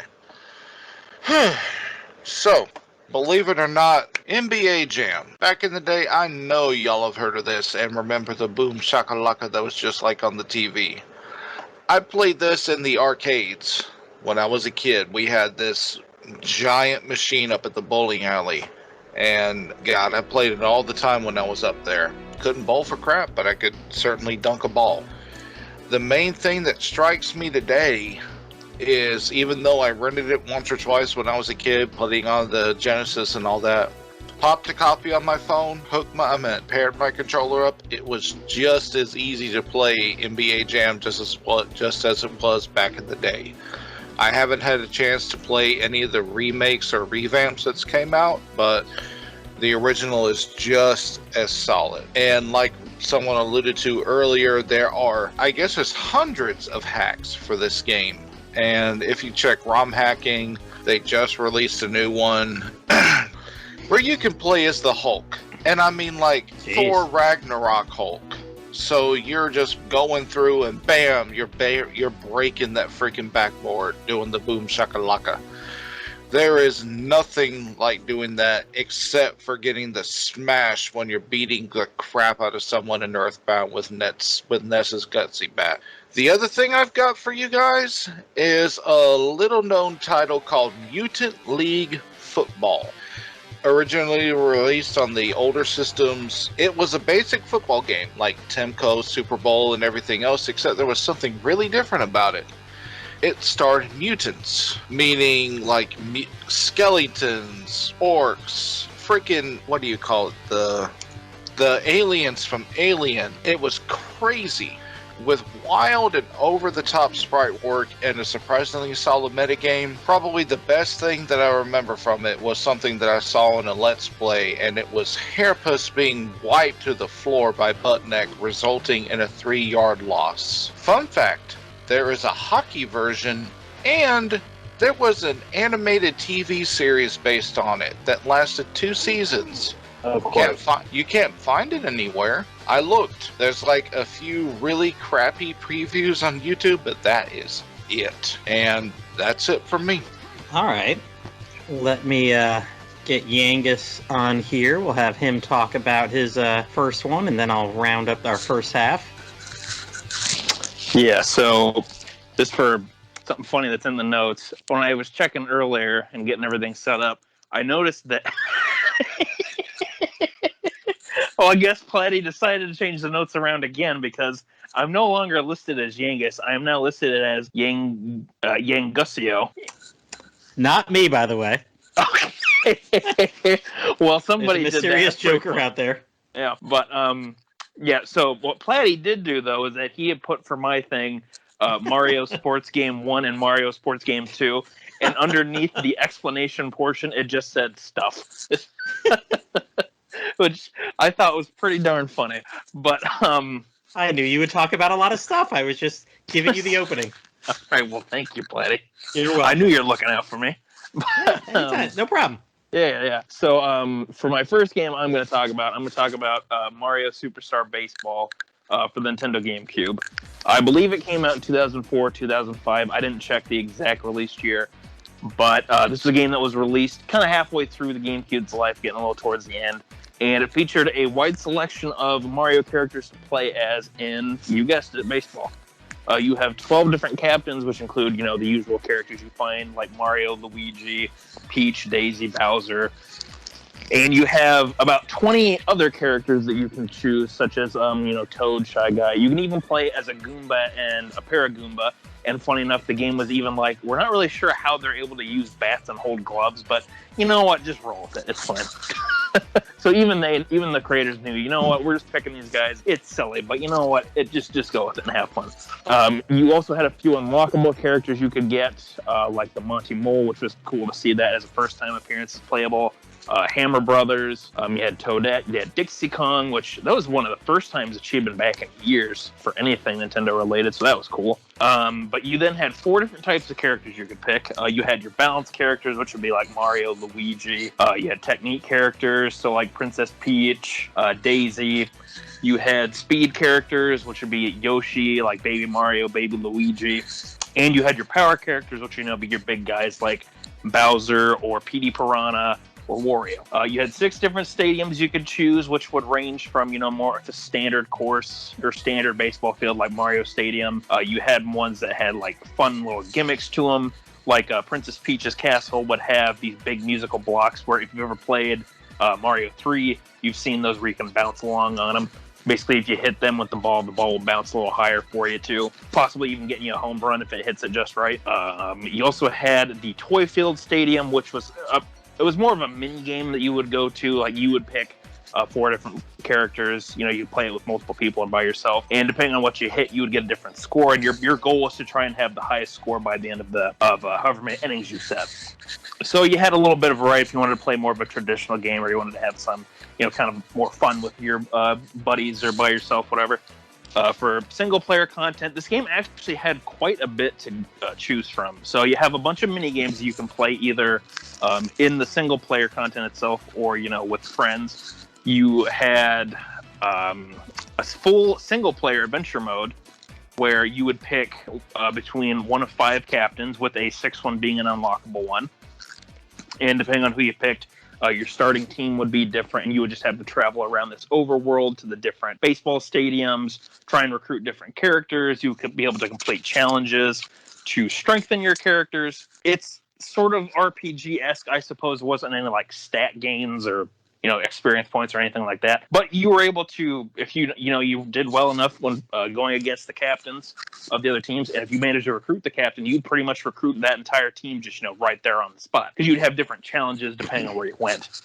So, believe it or not, NBA Jam. Back in the day, I know y'all have heard of this and remember the boom shakalaka that was just like on the TV. I played this in the arcades when I was a kid. We had this giant machine up at the bowling alley. And, God, I played it all the time when I was up there. Couldn't bowl for crap, but I could certainly dunk a ball. The main thing that strikes me today is, even though I rented it once or twice when I was a kid, putting on the Genesis and all that, popped a copy on my phone, paired my controller up, it was just as easy to play NBA Jam just as it was back in the day. I haven't had a chance to play any of the remakes or revamps that's came out, but the original is just as solid. And like someone alluded to earlier, there's hundreds of hacks for this game. And if you check ROM hacking, they just released a new one where you can play as the Hulk. And Thor Ragnarok Hulk. So you're just going through and bam, you're breaking that freaking backboard doing the boom shakalaka. There is nothing like doing that except for getting the smash when you're beating the crap out of someone in Earthbound with Ness's gutsy bat. The other thing I've got for you guys is a little-known title called Mutant League Football. Originally released on the older systems, it was a basic football game like Tecmo, Super Bowl, and everything else, except there was something really different about it. It starred mutants, meaning like skeletons, orcs, freaking, what do you call it, the aliens from Alien. It was crazy, with wild and over-the-top sprite work and a surprisingly solid metagame. Probably the best thing that I remember from it was something that I saw in a Let's Play, and it was Hairpuss being wiped to the floor by Buttneck, resulting in a 3-yard loss. Fun fact, there is a hockey version, and there was an animated TV series based on it that lasted 2 seasons. Of course. You can't find it anywhere. I looked. There's like a few really crappy previews on YouTube, but that is it. And that's it for me. All right. Let me get Yangus on here. We'll have him talk about his first one, and then I'll round up our first half. Yeah, so just for something funny that's in the notes, when I was checking earlier and getting everything set up, I noticed that... Well, I guess Platy decided to change the notes around again because I'm no longer listed as Yangus. I am now listed as Yangusio. Not me, by the way. Okay. Well, somebody There's a did that. mysterious joker out there. Yeah, but yeah. So what Platy did do though is that he had put for my thing Mario Sports Game 1 and Mario Sports Game 2, and underneath the explanation portion, it just said stuff. Which I thought was pretty darn funny. But I knew you would talk about a lot of stuff. I was just giving you the opening. All right, well, thank you, Platy. You're welcome. I knew you were looking out for me. Anytime. No problem. Yeah. So for my first game, I'm going to talk about Mario Superstar Baseball for the Nintendo GameCube. I believe it came out in 2004, 2005. I didn't check the exact release year. But this is a game that was released kind of halfway through the GameCube's life, getting a little towards the end. And it featured a wide selection of Mario characters to play as in, you guessed it, baseball. You have 12 different captains, which include, the usual characters you find, like Mario, Luigi, Peach, Daisy, Bowser. And you have about 20 other characters that you can choose, such as, Toad, Shy Guy. You can even play as a Goomba and a Paragoomba. And funny enough, the game was even like, we're not really sure how they're able to use bats and hold gloves, but you know what? Just roll with it. It's fine. So even the creators knew, you know what? We're just picking these guys. It's silly, but you know what? It just go with it and have fun. You also had a few unlockable characters you could get, like the Monty Mole, which was cool to see that as a first-time appearance playable. Hammer Brothers, you had Toadette, you had Dixie Kong, which that was one of the first times that she'd been back in years for anything Nintendo related, so that was cool. But you then had 4 different types of characters you could pick. You had your balance characters, which would be like Mario, Luigi. You had technique characters, so like Princess Peach, Daisy. You had speed characters, which would be Yoshi, like Baby Mario, Baby Luigi. And you had your power characters, which be your big guys like Bowser or Petey Piranha, or Wario. You had 6 different stadiums you could choose, which would range from, more of the standard course or standard baseball field like Mario Stadium. You had ones that had like fun little gimmicks to them, like Princess Peach's castle would have these big musical blocks where if you've ever played Mario 3, you've seen those where you can bounce along on them. Basically, if you hit them with the ball will bounce a little higher for you, too. Possibly even getting you a home run if it hits it just right. You also had the Toy Field Stadium, which was it was more of a mini game that you would go to. Like you would pick 4 different characters. You play it with multiple people and by yourself. And depending on what you hit, you would get a different score. And your goal was to try and have the highest score by the end of however many innings you set. So you had a little bit of variety if you wanted to play more of a traditional game, or you wanted to have some, kind of more fun with your buddies or by yourself, whatever. For single-player content, this game actually had quite a bit to choose from. So you have a bunch of mini-games you can play either in the single-player content itself or, with friends. You had a full single-player adventure mode where you would pick between 1 of 5 captains, with a 6th one being an unlockable one. And depending on who you picked, your starting team would be different, and you would just have to travel around this overworld to the different baseball stadiums, try and recruit different characters. You could be able to complete challenges to strengthen your characters. It's sort of RPG-esque, I suppose. Wasn't any like stat gains or experience points or anything like that. But you were able to, if you did well enough when going against the captains of the other teams, and if you managed to recruit the captain, you'd pretty much recruit that entire team just right there on the spot, because you'd have different challenges depending on where you went.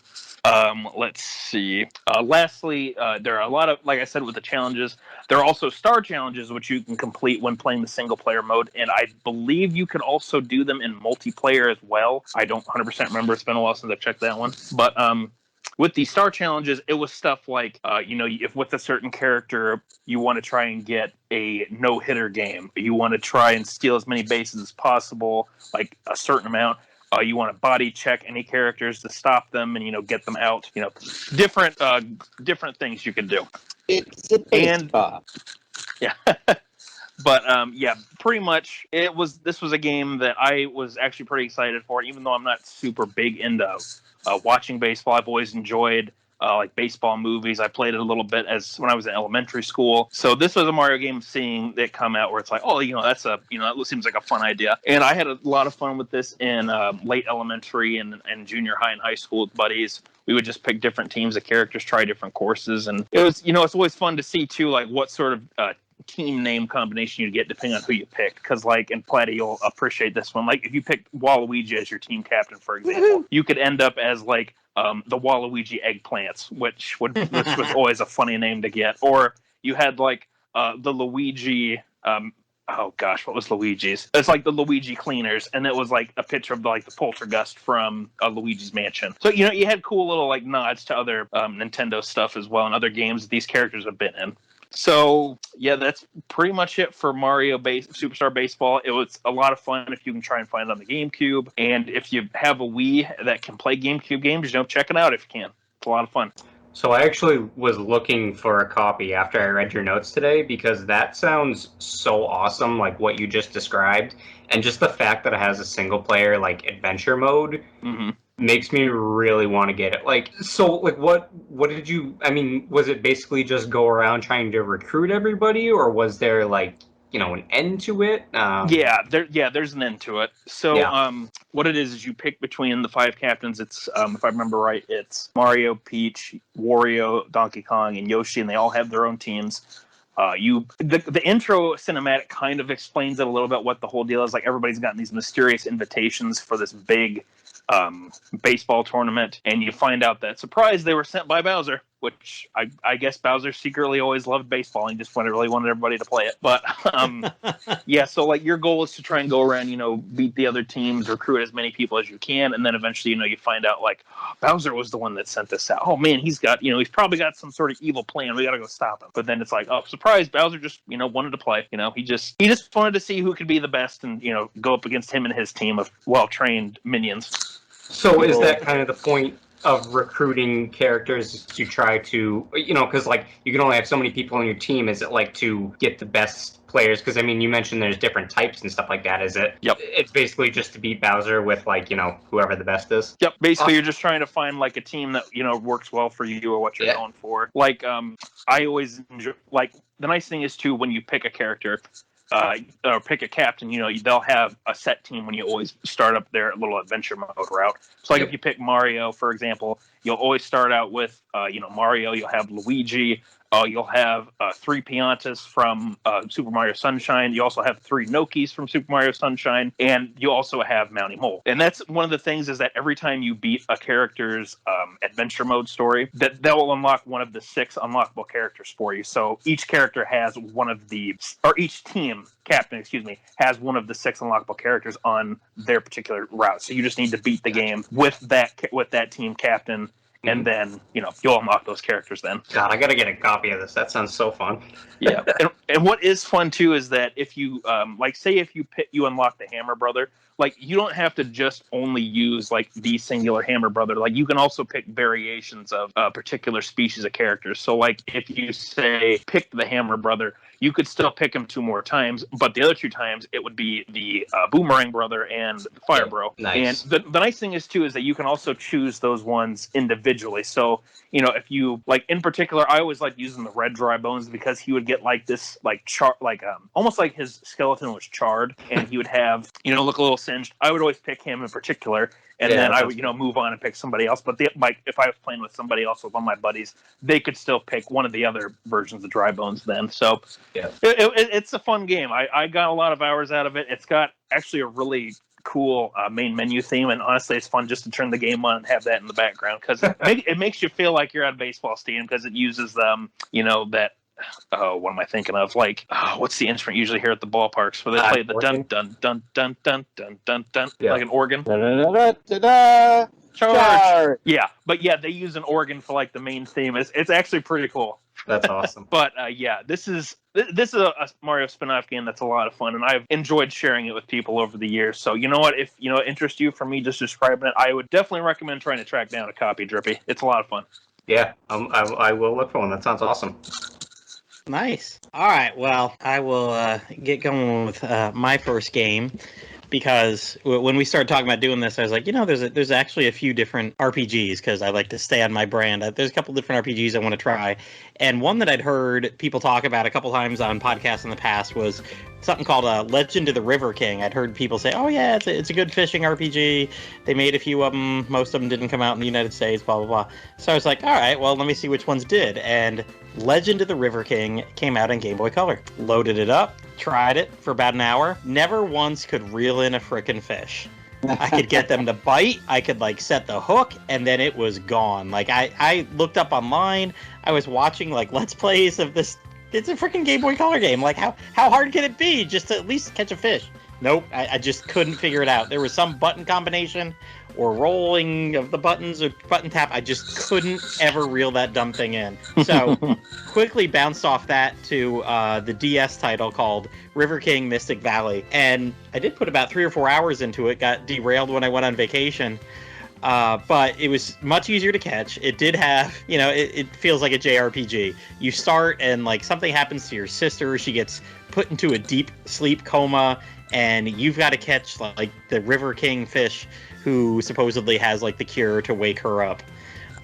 Let's see. Lastly, there are a lot of, like I said, with the challenges, there are also star challenges, which you can complete when playing the single player mode. And I believe you can also do them in multiplayer as well. I don't 100% remember. It's been a while since I've checked that one. But, with the star challenges, it was stuff like, if with a certain character, you want to try and get a no-hitter game. You want to try and steal as many bases as possible, like a certain amount. You want to body check any characters to stop them and, get them out. Different things you can do. It's a baseball. Yeah. But pretty much this was a game that I was actually pretty excited for, even though I'm not super big into watching baseball. I've always enjoyed like baseball movies. I played it a little bit when I was in elementary school. So this was a Mario game, seeing it come out where it's like, oh, that seems like a fun idea. And I had a lot of fun with this in late elementary and junior high and high school with buddies. We would just pick different teams of characters, try different courses, and it was, it's always fun to see too, like what sort of team name combination you get depending on who you pick. Because like in Platy, you'll appreciate this one. Like if you picked Waluigi as your team captain, for example, you could end up as like the Waluigi eggplants, which was always a funny name to get. Or you had like the Luigi. Oh gosh, what was Luigi's? It's like the Luigi Cleaners, and it was like a picture of like the Poltergust from Luigi's Mansion. So you had cool little like nods to other Nintendo stuff as well, and other games that these characters have been in. So yeah, that's pretty much it for Mario Superstar Baseball. It was a lot of fun if you can try and find it on the GameCube, and if you have a Wii that can play GameCube games, check it out if you can. It's a lot of fun. So I actually was looking for a copy after I read your notes today, because that sounds so awesome, like what you just described, and just the fact that it has a single player like adventure mode makes me really want to get it. Like, so like what did you? I mean, was it basically just go around trying to recruit everybody, or was there like an end to it? There's an end to it. So what it is you pick between the 5 captains. It's if I remember right, it's Mario, Peach, Wario, Donkey Kong, and Yoshi, and they all have their own teams. The intro cinematic kind of explains it a little bit, what the whole deal is. Like everybody's gotten these mysterious invitations for this big baseball tournament, and you find out that, surprise, they were sent by Bowser, which I guess Bowser secretly always loved baseball and just really wanted everybody to play it. But so like your goal is to try and go around, beat the other teams, recruit as many people as you can, and then eventually, you find out like Bowser was the one that sent this out. Oh man, he's got, he's probably got some sort of evil plan. We got to go stop him. But then it's like, oh, surprise, Bowser just, wanted to play. He just wanted to see who could be the best and, go up against him and his team of well-trained minions. So is that kind of the point of recruiting characters, to try to, because like you can only have so many people on your team? Is it like to get the best players? Because I mean, you mentioned there's different types and stuff like that. Is it? Yep. It's basically just to beat Bowser with like whoever the best is. Yep. Basically, you're just trying to find like a team that works well for you or what you're going for. Like I always enjoy, like the nice thing is too, when you pick a character. Or pick a captain, they'll have a set team when you always start up their little adventure mode route. So like if you pick Mario, for example, you'll always start out with, Mario, you'll have Luigi, you'll have 3 Piantas from Super Mario Sunshine. You also have 3 Nokis from Super Mario Sunshine, and you also have Mounty Mole. And that's one of the things, is that every time you beat a character's adventure mode story, that will unlock one of the 6 unlockable characters for you. So each character has each team captain, has one of the 6 unlockable characters on their particular route. So you just need to beat the game with that team captain and then you'll unlock those characters then. God, I gotta get a copy of this. That sounds so fun. Yeah, and what is fun too is that if you say if you unlock the Hammer Brother, like you don't have to just only use like the singular Hammer Brother. Like you can also pick variations of a particular species of characters. So like if you say pick the Hammer Brother, you could still pick him 2 more times, but the other 2 times it would be the Boomerang Brother and the Fire Bro. Nice. And the nice thing is too is that you can also choose those ones individually. So if you like in particular, I always like using the Red Dry Bones because he would get like this like almost like his skeleton was charred and he would have look a little singed. I would always pick him in particular. And then I would, move on and pick somebody else. But if I was playing with somebody else, with one of my buddies, they could still pick one of the other versions of Dry Bones then. So it's a fun game. I got a lot of hours out of it. It's got actually a really cool main menu theme, and honestly, it's fun just to turn the game on and have that in the background because it makes you feel like you're at a baseball stadium because it uses that. Oh, what am I thinking of? Like, what's the instrument usually here at the ballparks where they play the dun dun dun dun dun dun dun dun like an organ? Da-da-da-da-da-da. Charge. Yeah, but they use an organ for like the main theme. It's actually pretty cool. That's awesome. But this is a Mario spin-off game that's a lot of fun, and I've enjoyed sharing it with people over the years. So you know what? If it interests you for me just describing it, I would definitely recommend trying to track down a copy, Drippy. It's a lot of fun. Yeah, I will look for one. That sounds awesome. Nice. All right. Well, I will get going with my first game because when we started talking about doing this, I was like, there's actually a few different RPGs because I like to stay on my brand. There's a couple different RPGs I want to try. And one that I'd heard people talk about a couple times on podcasts in the past was something called Legend of the River King. I'd heard people say, oh, yeah, it's a good fishing RPG. They made a few of them. Most of them didn't come out in the United States, blah, blah, blah. So I was like, all right, well, let me see which ones did. And Legend of the River King came out in Game Boy Color. Loaded it up, tried it for about an hour. Never once could reel in a frickin' fish. I could get them to bite. I could set the hook, and then it was gone. I looked up online. I was watching Let's Plays of this. It's a freaking Game Boy Color game. How hard can it be just to at least catch a fish? Nope, I just couldn't figure it out. There was some button combination or rolling of the buttons or button tap. I just couldn't ever reel that dumb thing in. So quickly bounced off that to the DS title called River King Mystic Valley. And I did put about 3 or 4 hours into it, got derailed when I went on vacation. But it was much easier to catch. It did have, it feels like a JRPG. You start and something happens to your sister. She gets put into a deep sleep coma and you've got to catch the River King fish who supposedly has the cure to wake her up.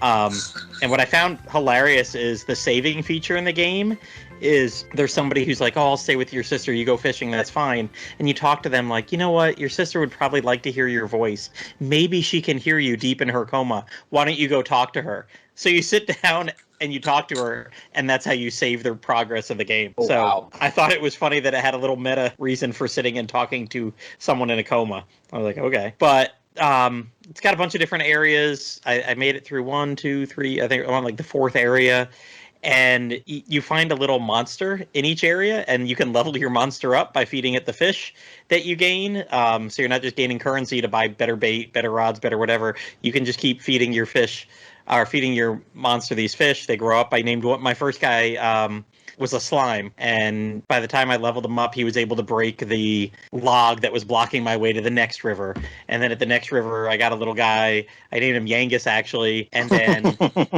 And what I found hilarious is the saving feature in the game is there's somebody who's like, oh, I'll stay with your sister. You go fishing. That's fine. And you talk to them you know what? Your sister would probably like to hear your voice. Maybe she can hear you deep in her coma. Why don't you go talk to her? So you sit down and you talk to her, and that's how you save the progress of the game. Oh, so wow. I thought it was funny that it had a little meta reason for sitting and talking to someone in a coma. I was like, okay. But it's got a bunch of different areas. I made it through 1, 2, 3. I think I'm on the 4th area. And you find a little monster in each area, and you can level your monster up by feeding it the fish that you gain. So you're not just gaining currency to buy better bait, better rods, better whatever. You can just keep feeding your fish, or feeding your monster these fish. They grow up. I named my first guy was a slime, and by the time I leveled him up, he was able to break the log that was blocking my way to the next river. And then at the next river, I got a little guy. I named him Yangus, actually. And then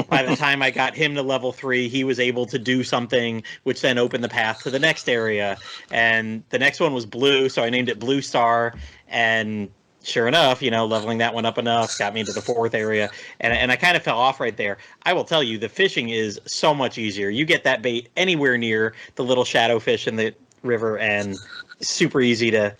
by the time I got him to level 3, he was able to do something, which then opened the path to the next area. And the next one was blue, so I named it Blue Star. And sure enough, leveling that one up enough got me into the 4th area. And I kind of fell off right there. I will tell you, the fishing is so much easier. You get that bait anywhere near the little shadow fish in the river, and super easy to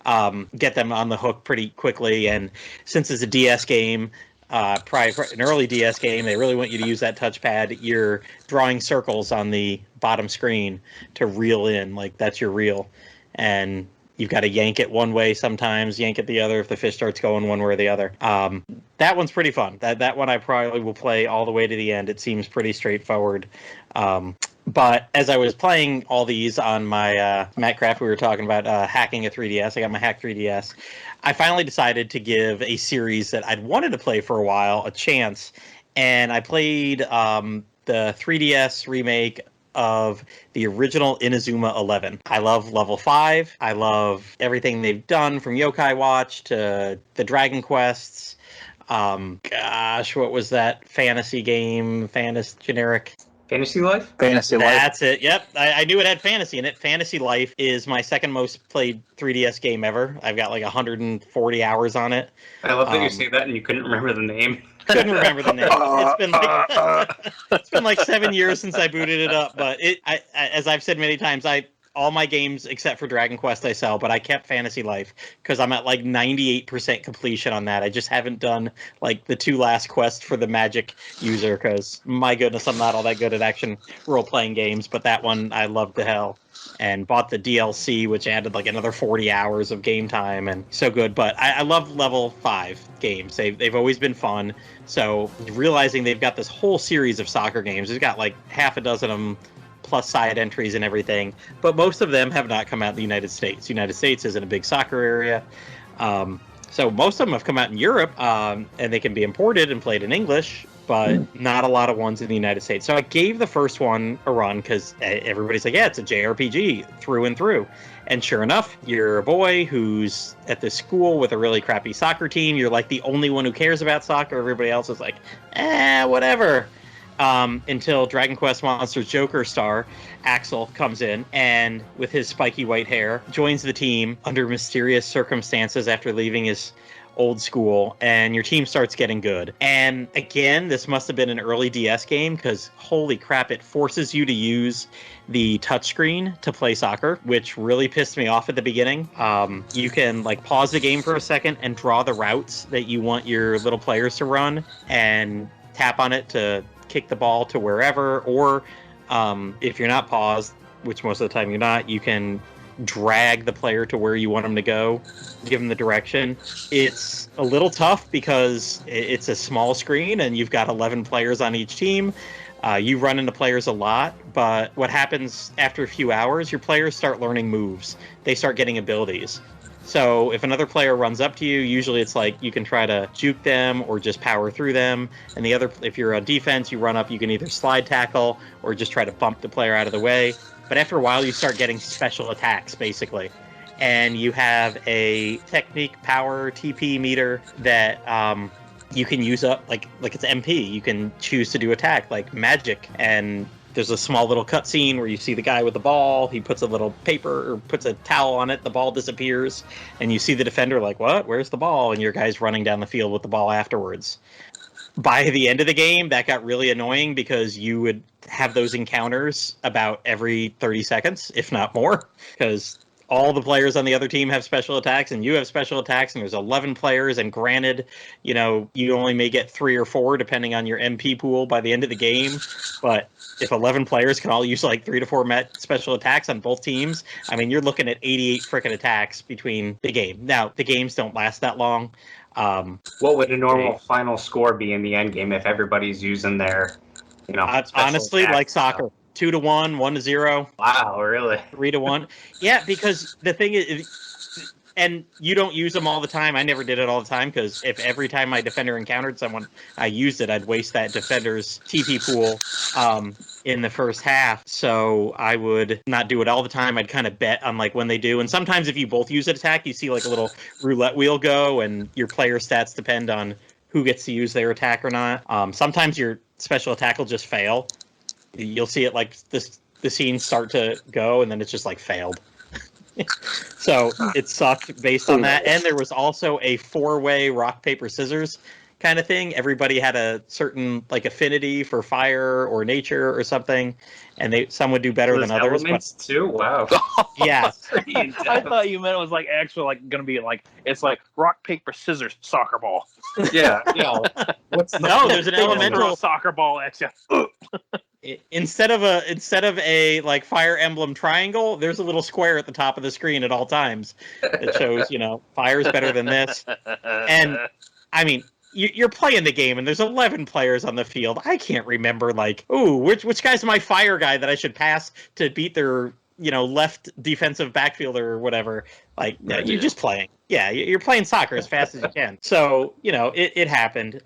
get them on the hook pretty quickly. And since it's a DS game, probably an early DS game, they really want you to use that touchpad. You're drawing circles on the bottom screen to reel in. That's your reel. And you've got to yank it one way sometimes, yank it the other if the fish starts going one way or the other. That one's pretty fun. That one I probably will play all the way to the end. It seems pretty straightforward. But as I was playing all these on my MattCraft, we were talking about hacking a 3DS. I got my hack 3DS. I finally decided to give a series that I'd wanted to play for a while a chance. and I played the 3DS remake of the original Inazuma 11. I love level 5. I love everything they've done from Yokai Watch to the Dragon Quests. What was that fantasy game? Generic. Fantasy Life? Fantasy Life. That's it. Yep. I knew it had fantasy in it. Fantasy Life is my second most played 3DS game ever. I've got like 140 hours on it. I love that you say that and you couldn't remember the name. Couldn't remember the name. It's been like 7 years since I booted it up. But as I've said many times, all my games except for Dragon Quest I sell, but I kept Fantasy Life because I'm at like 98% completion on that. I just haven't done like the 2 last quests for the Magic user because my goodness, I'm not all that good at action role-playing games, but that one I loved to hell. And bought the DLC, which added like another 40 hours of game time, and so good. But I love level 5 games. They've always been fun. So realizing they've got this whole series of soccer games, they've got like half a dozen of them, plus side entries and everything. But most of them have not come out in the United States. The United States isn't a big soccer area. So most of them have come out in Europe, and they can be imported and played in English, but not a lot of ones in the United States. So I gave the first one a run because everybody's like, yeah, it's a JRPG through and through. And sure enough, you're a boy who's at this school with a really crappy soccer team. You're like the only one who cares about soccer. Everybody else is like, whatever. Until Dragon Quest Monsters Joker star Axel comes in and with his spiky white hair joins the team under mysterious circumstances after leaving his old school, and your team starts getting good. And again, this must have been an early DS game because holy crap, it forces you to use the touchscreen to play soccer, which really pissed me off at the beginning. You can like pause the game for a second and draw the routes that you want your little players to run and tap on it to kick the ball to wherever, or if you're not paused, which most of the time you're not, you can drag the player to where you want them to go, give them the direction. It's a little tough because it's a small screen and you've got 11 players on each team. You run into players a lot, but what happens after a few hours, your players start learning moves. They start getting abilities. So if another player runs up to you, usually it's like you can try to juke them or just power through them. And the other, if you're on defense, you run up, you can either slide tackle or just try to bump the player out of the way. But after a while, you start getting special attacks, basically. And you have a technique power TP meter that you can use up, like it's MP. You can choose to do attack, like magic. And there's a small little cutscene where you see the guy with the ball. He puts a little paper or puts a towel on it. The ball disappears. And you see the defender like, what? Where's the ball? And your guy's running down the field with the ball afterwards. By the end of the game, that got really annoying because you would have those encounters about every 30 seconds, if not more, because all the players on the other team have special attacks and you have special attacks, and there's 11 players, and granted, you only may get 3 or 4 depending on your MP pool by the end of the game, but if 11 players can all use like 3 to 4 special attacks on both teams, I mean, you're looking at 88 frickin' attacks between the game. Now, the games don't last that long. What would a normal final score be in the end game if everybody's using their, honestly, like soccer, 2-1, 1-0. Wow, really? 3-1. Yeah, because the thing is, and you don't use them all the time. I never did it all the time because if every time my defender encountered someone, I used it, I'd waste that defender's TP pool in the first half. So I would not do it all the time. I'd kind of bet on like when they do. And sometimes if you both use an attack, you see like a little roulette wheel go, and your player stats depend on who gets to use their attack or not. Sometimes your special attack will just fail. You'll see it like the scenes start to go, and then it's just like failed. So it sucked based on that. And there was also a 4-way rock, paper, scissors kind of thing. Everybody had a certain like affinity for fire or nature or something, and some would do better than others. Elements too? Wow. Yeah. I thought you meant it was like actually like gonna be like it's like rock, paper, scissors, soccer ball. Yeah. No, there's an elemental soccer ball at you. Instead of a like Fire Emblem triangle, there's a little square at the top of the screen at all times that shows, fire's better than this. And I mean, you're playing the game and there's 11 players on the field. I can't remember like, which guy's my fire guy that I should pass to beat their, left defensive backfielder or whatever. Like, no, you're just playing. Yeah, you're playing soccer as fast as you can. So, it happened.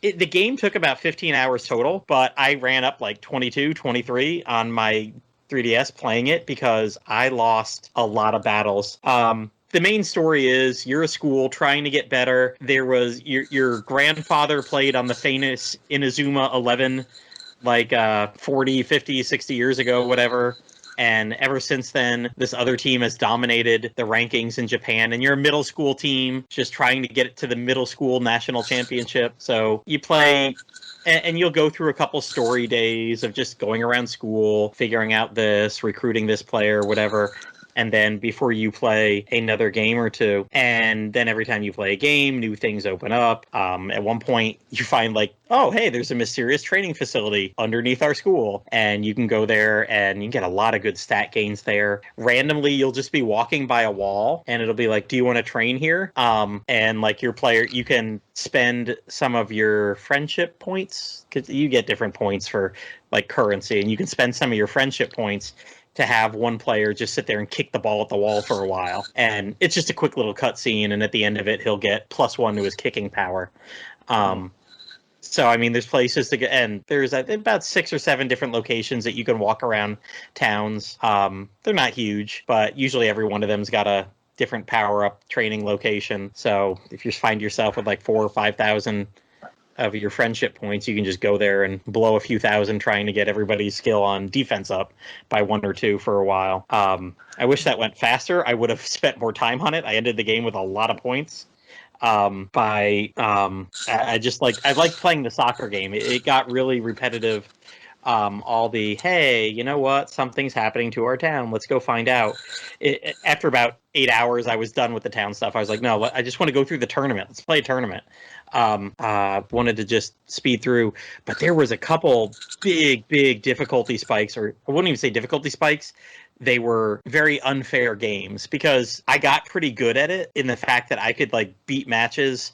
The game took about 15 hours total, but I ran up like 22, 23 on my 3DS playing it because I lost a lot of battles. The main story is you're a school trying to get better. There was your grandfather played on the famous Inazuma 11 like 40, 50, 60 years ago, whatever. And ever since then, this other team has dominated the rankings in Japan. And you're a middle school team just trying to get it to the middle school national championship. So you play, and you'll go through a couple story days of just going around school, figuring out this, recruiting this player, whatever. And then before you play another game or two, and then every time you play a game, new things open up. At one point, you find like, oh, hey, there's a mysterious training facility underneath our school, and you can go there and you can get a lot of good stat gains there. Randomly, you'll just be walking by a wall, and it'll be like, do you want to train here? And like your player, you can spend some of your friendship points, because you get different points for like currency, and you can spend some of your friendship points to have one player just sit there and kick the ball at the wall for a while. And it's just a quick little cutscene, and at the end of it, he'll get +1 to his kicking power. So, I mean, there's places to get, and there's about 6 or 7 different locations that you can walk around towns. They're not huge, but usually every one of them's got a different power-up training location. So if you find yourself with like 4,000 or 5,000 of your friendship points, you can just go there and blow a few thousand trying to get everybody's skill on defense up by 1 or 2 for a while. I wish that went faster. I would have spent more time on it. I ended the game with a lot of points. I like playing the soccer game. It got really repetitive. All the, hey, you know what? Something's happening to our town. Let's go find out. After about 8 hours, I was done with the town stuff. I was like, no, I just want to go through the tournament. Let's play a tournament. Wanted to just speed through, but there was a couple big difficulty spikes, or I wouldn't even say difficulty spikes. They were very unfair games because I got pretty good at it in the fact that I could like beat matches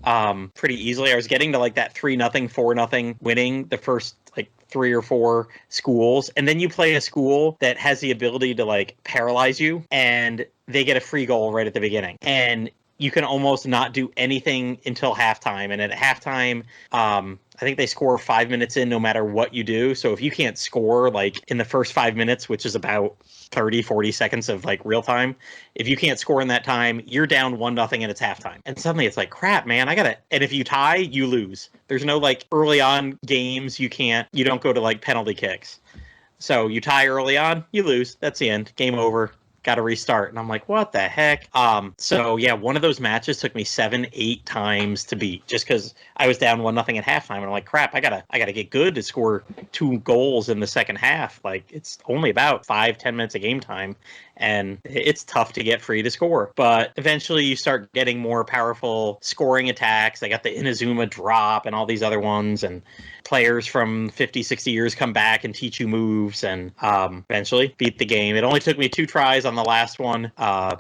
pretty easily. I was getting to like that 3-0, 4-0 winning the first like 3 or 4 schools, and then you play a school that has the ability to like paralyze you, and they get a free goal right at the beginning, and you can almost not do anything until halftime. And at halftime, I think they score 5 minutes in no matter what you do. So if you can't score like in the first 5 minutes, which is about 30-40 seconds of like real time, if you can't score in that time, you're down 1-0 and it's halftime. And suddenly it's like, crap, man, and if you tie, you lose. There's no like early on games, you don't go to like penalty kicks. So you tie early on, you lose. That's the end. Game over. Got to restart. And I'm like, what the heck? So yeah, one of those matches took me 7-8 times to beat just because I was down 1-0 at halftime. And I'm like, crap, I gotta get good to score 2 goals in the second half. Like, it's only about 5-10 minutes of game time, and it's tough to get free to score. But eventually you start getting more powerful scoring attacks. I got the Inazuma drop and all these other ones, and players from 50, 60 years come back and teach you moves, and eventually beat the game. It only took me 2 tries on the last one.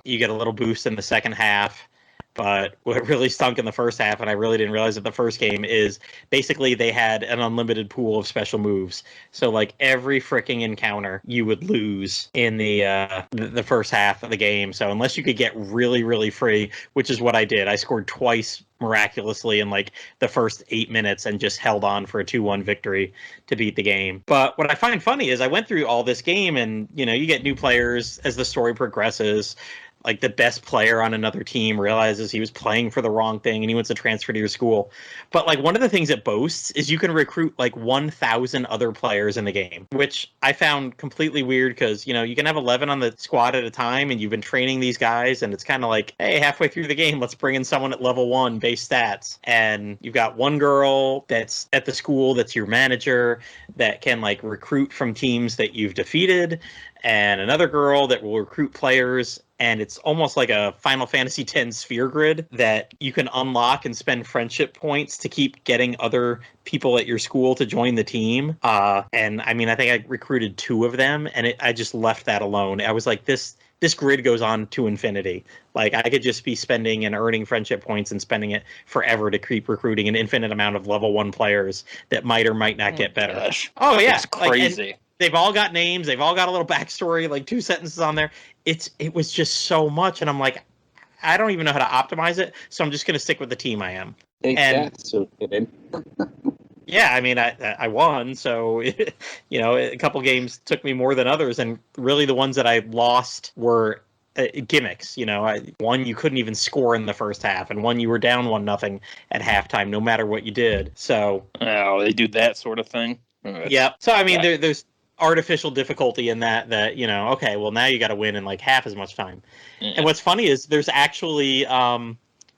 You get a little boost in the second half. But what really stunk in the first half, and I really didn't realize it the first game, is basically they had an unlimited pool of special moves. So like every freaking encounter you would lose in the first half of the game. So unless you could get really free, which is what I did, I scored twice miraculously in like the first 8 minutes and just held on for a 2-1 victory to beat the game. But what I find funny is I went through all this game, and you get new players as the story progresses. Like the best player on another team realizes he was playing for the wrong thing and he wants to transfer to your school. But like one of the things it boasts is you can recruit like 1,000 other players in the game, which I found completely weird because, you can have 11 on the squad at a time and you've been training these guys, and it's kind of like, hey, halfway through the game, let's bring in someone at level 1 base stats. And you've got one girl that's at the school that's your manager that can like recruit from teams that you've defeated, and another girl that will recruit players. And it's almost like a Final Fantasy X sphere grid that you can unlock and spend friendship points to keep getting other people at your school to join the team. And I mean, I think I recruited 2 of them, and I just left that alone. I was like, this grid goes on to infinity. Like I could just be spending and earning friendship points and spending it forever to keep recruiting an infinite amount of level 1 players that might or might not get better. Gosh. Oh yeah, It's crazy. They've all got names. They've all got a little backstory, like 2 sentences on there. It was just so much, and I'm like, I don't even know how to optimize it, so I'm just going to stick with the team I am. And so kidding. yeah, I mean, I won, so a couple games took me more than others, and really the ones that I lost were gimmicks. One you couldn't even score in the first half, and one you were down 1-0 at halftime, no matter what you did. So they do that sort of thing. Yeah. So I mean, there's artificial difficulty in that okay, well now you got to win in like half as much time. Yeah. And what's funny is there's actually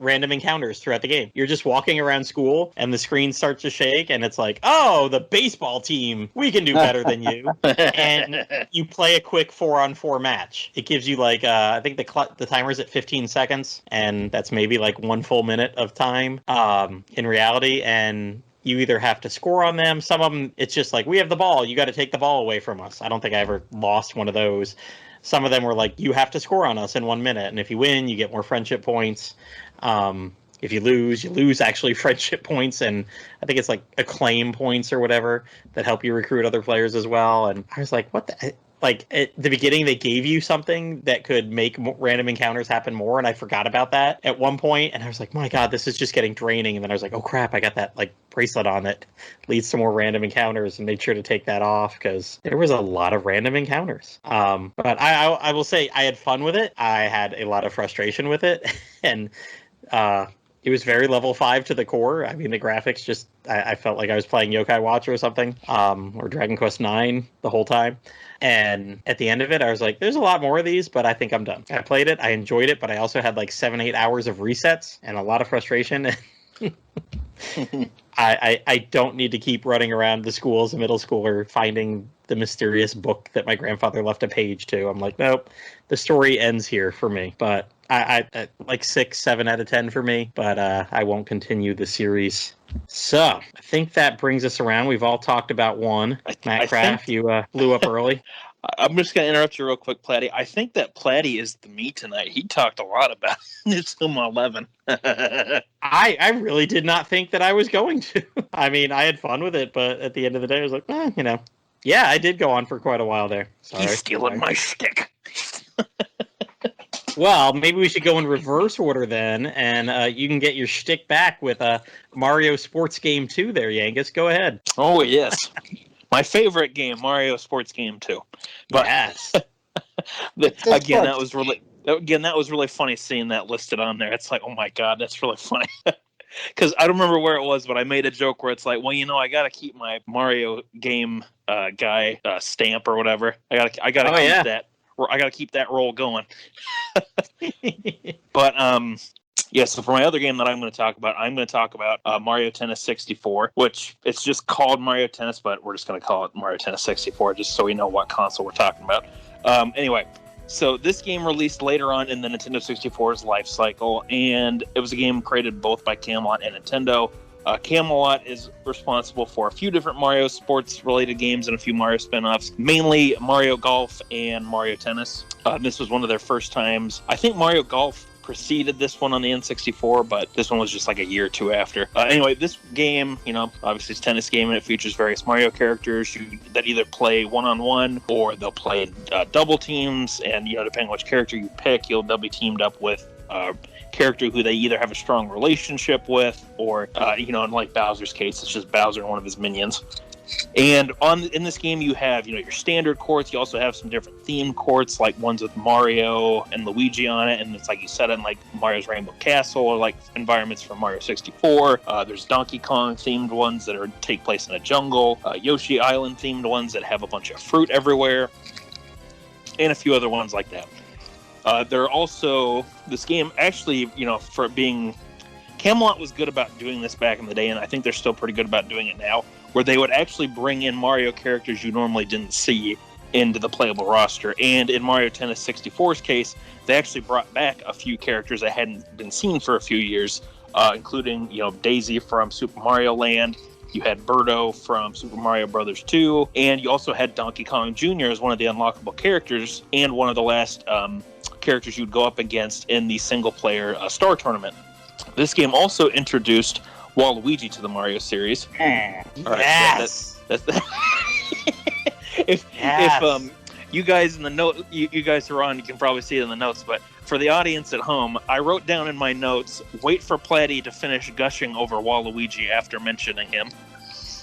random encounters throughout the game. You're just walking around school and the screen starts to shake and it's like, oh, the baseball team, we can do better than you. And you play a quick 4-on-4 match. It gives you like, I think the timer's at 15 seconds and that's maybe like 1 full minute of time in reality. And you either have to score on them. Some of them, it's just like, we have the ball. You got to take the ball away from us. I don't think I ever lost one of those. Some of them were like, you have to score on us in 1 minute. And if you win, you get more friendship points. If you lose actually friendship points. And I think it's like acclaim points or whatever that help you recruit other players as well. And I was like, what the... Like, at the beginning, they gave you something that could make random encounters happen more, and I forgot about that at one point, and I was like, my God, this is just getting draining. And then I was like, oh, crap, I got that, like, bracelet on that leads to more random encounters, and made sure to take that off, because there was a lot of random encounters. But I will say I had fun with it. I had a lot of frustration with it, and it was very level 5 to the core. I mean, the graphics just, I felt like I was playing Yokai Watch or something, or Dragon Quest IX the whole time. And at the end of it, I was like, there's a lot more of these, but I think I'm done. I played it, I enjoyed it, but I also had like 7-8 hours of resets and a lot of frustration. I don't need to keep running around the school as a middle schooler finding the mysterious book that my grandfather left a page to. I'm like, nope, the story ends here for me. But I like 6-7 out of 10 for me, but I won't continue the series. So I think that brings us around. We've all talked about one. MattCraft, you blew up early. I'm just going to interrupt you real quick, Platty. I think that Platty is the me tonight. He talked a lot about Inazuma 11. I really did not think that I was going to. I mean, I had fun with it, but at the end of the day, I was like, yeah, I did go on for quite a while there. Sorry. He's stealing my stick. Well, maybe we should go in reverse order then, and you can get your shtick back with Mario Sports Game 2 there, Yangus. Go ahead. Oh, yes. My favorite game, Mario Sports Game 2. But yes. Again, that was really funny seeing that listed on there. It's like, oh my God, that's really funny. Because I don't remember where it was, but I made a joke where it's like, well, I got to keep my Mario game guy stamp or whatever. I got to keep that. I got to keep that roll going. But yeah, so for my other game that I'm going to talk about, Mario Tennis 64, which it's just called Mario Tennis, but we're just going to call it Mario Tennis 64 just so we know what console we're talking about. Anyway, so this game released later on in the Nintendo 64's life cycle, and it was a game created both by Camelot and Nintendo. Camelot is responsible for a few different Mario sports-related games and a few Mario spin-offs, mainly Mario Golf and Mario Tennis. This was one of their first times. I think Mario Golf preceded this one on the N64, but this one was just like a year or two after. Anyway, this game, obviously it's a tennis game, and it features various Mario characters that either play one-on-one or they'll play double teams, and depending on which character you pick, they'll be teamed up with character who they either have a strong relationship with or, in like Bowser's case, it's just Bowser and one of his minions. And in this game, you have, your standard courts. You also have some different themed courts, like ones with Mario and Luigi on it. And it's like you set in like Mario's Rainbow Castle or like environments from Mario 64. There's Donkey Kong themed ones that take place in a jungle. Yoshi Island themed ones that have a bunch of fruit everywhere. And a few other ones like that. There are also, this game actually, for being, Camelot was good about doing this back in the day, and I think they're still pretty good about doing it now, where they would actually bring in Mario characters you normally didn't see into the playable roster. And in Mario Tennis 64's case, they actually brought back a few characters that hadn't been seen for a few years, including, Daisy from Super Mario Land. You had Birdo from Super Mario Bros. 2, and you also had Donkey Kong Jr. as one of the unlockable characters, and one of the last characters you'd go up against in the single-player Star Tournament. This game also introduced Waluigi to the Mario series. Yes! If you guys in the note, you guys are on, you can probably see it in the notes, but for the audience at home, I wrote down in my notes, wait for Platty to finish gushing over Waluigi after mentioning him.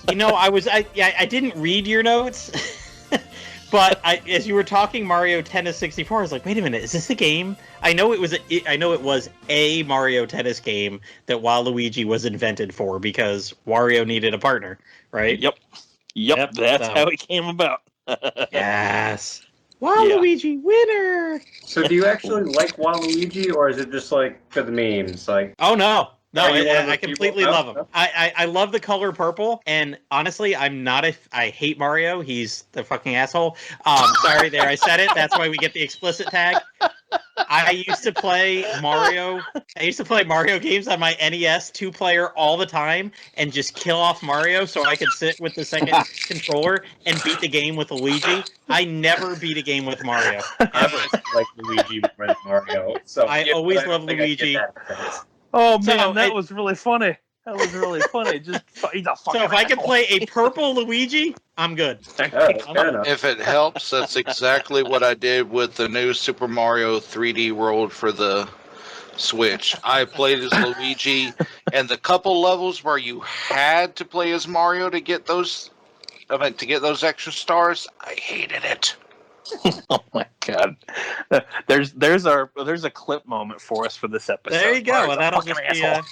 I didn't read your notes, but as you were talking Mario Tennis 64, I was like, wait a minute, is this a game? I know it was a Mario Tennis game that Waluigi was invented for because Wario needed a partner, right? Yep, that's how it came about. Yes. Waluigi, winner! So do you actually like Waluigi, or is it just like for the memes? Like, oh no, Are you one of those I completely people? love him. No? I love the color purple, and honestly, I hate Mario. He's the fucking asshole. Sorry, there, I said it. That's why we get the explicit tag. I used to play Mario games on my NES 2-player all the time and just kill off Mario so I could sit with the second controller and beat the game with Luigi. I never beat a game with Mario, ever. like Luigi more than Mario. So I always love think I get Luigi. that. Oh man, So, that was really funny. That was really funny. Just he's a fucking So if I can asshole. play a purple Luigi, I'm good. All right, fair enough. If it helps, that's exactly what I did with the new Super Mario 3D World for the Switch. I played as Luigi, and the couple levels where you had to play as Mario to get those extra stars, I hated it. Oh my god. There's a clip moment for us for this episode. There you go. Mario's Well, a that'll fucking just be. asshole.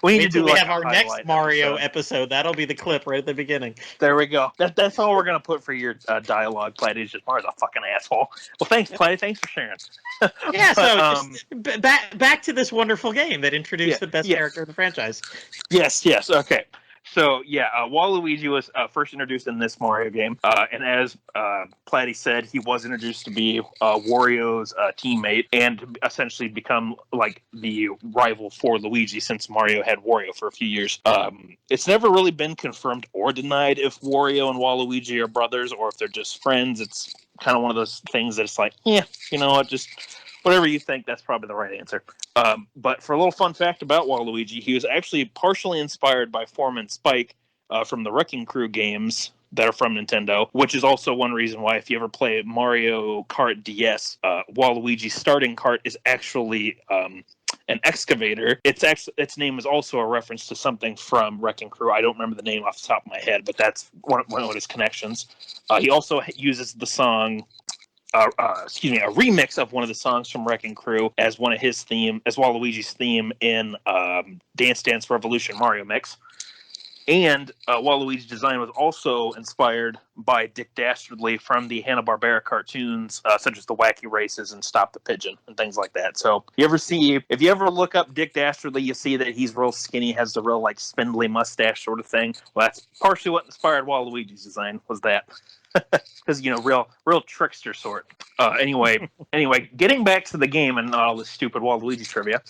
We need to do we like have a our next highlight Mario episode. That'll be the clip right at the beginning. There we go. That's all we're gonna put for your dialogue, Platty. Is just Mario's a fucking asshole. Well, thanks, Platty. Thanks for sharing. Yeah. But, So just back to this wonderful game that introduced the best character in the franchise. Yes. Okay. So yeah, Waluigi was first introduced in this Mario game, and as Platty said, he was introduced to be Wario's teammate and essentially become like the rival for Luigi since Mario had Wario for a few years. It's never really been confirmed or denied if Wario and Waluigi are brothers or if they're just friends. It's kind of one of those things that it's like, yeah, you know what, just whatever you think, that's probably the right answer. But for a little fun fact about Waluigi, he was actually partially inspired by Foreman Spike from the Wrecking Crew games that are from Nintendo, which is also one reason why if you ever play Mario Kart DS, Waluigi's starting cart is actually an excavator. Its name is also a reference to something from Wrecking Crew. I don't remember the name off the top of my head, but that's one of his connections. He also uses the song... a remix of one of the songs from Wrecking Crew as one of his theme, as Waluigi's theme in Dance Dance Revolution Mario Mix. And Waluigi's design was also inspired by Dick Dastardly from the Hanna-Barbera cartoons, such as The Wacky Races and Stop the Pigeon and things like that. So if you ever look up Dick Dastardly, you see that he's real skinny, has the real like spindly mustache sort of thing. Well, that's partially what inspired Waluigi's design, was that. Because real trickster sort. Anyway, getting back to the game and all this stupid Waluigi trivia.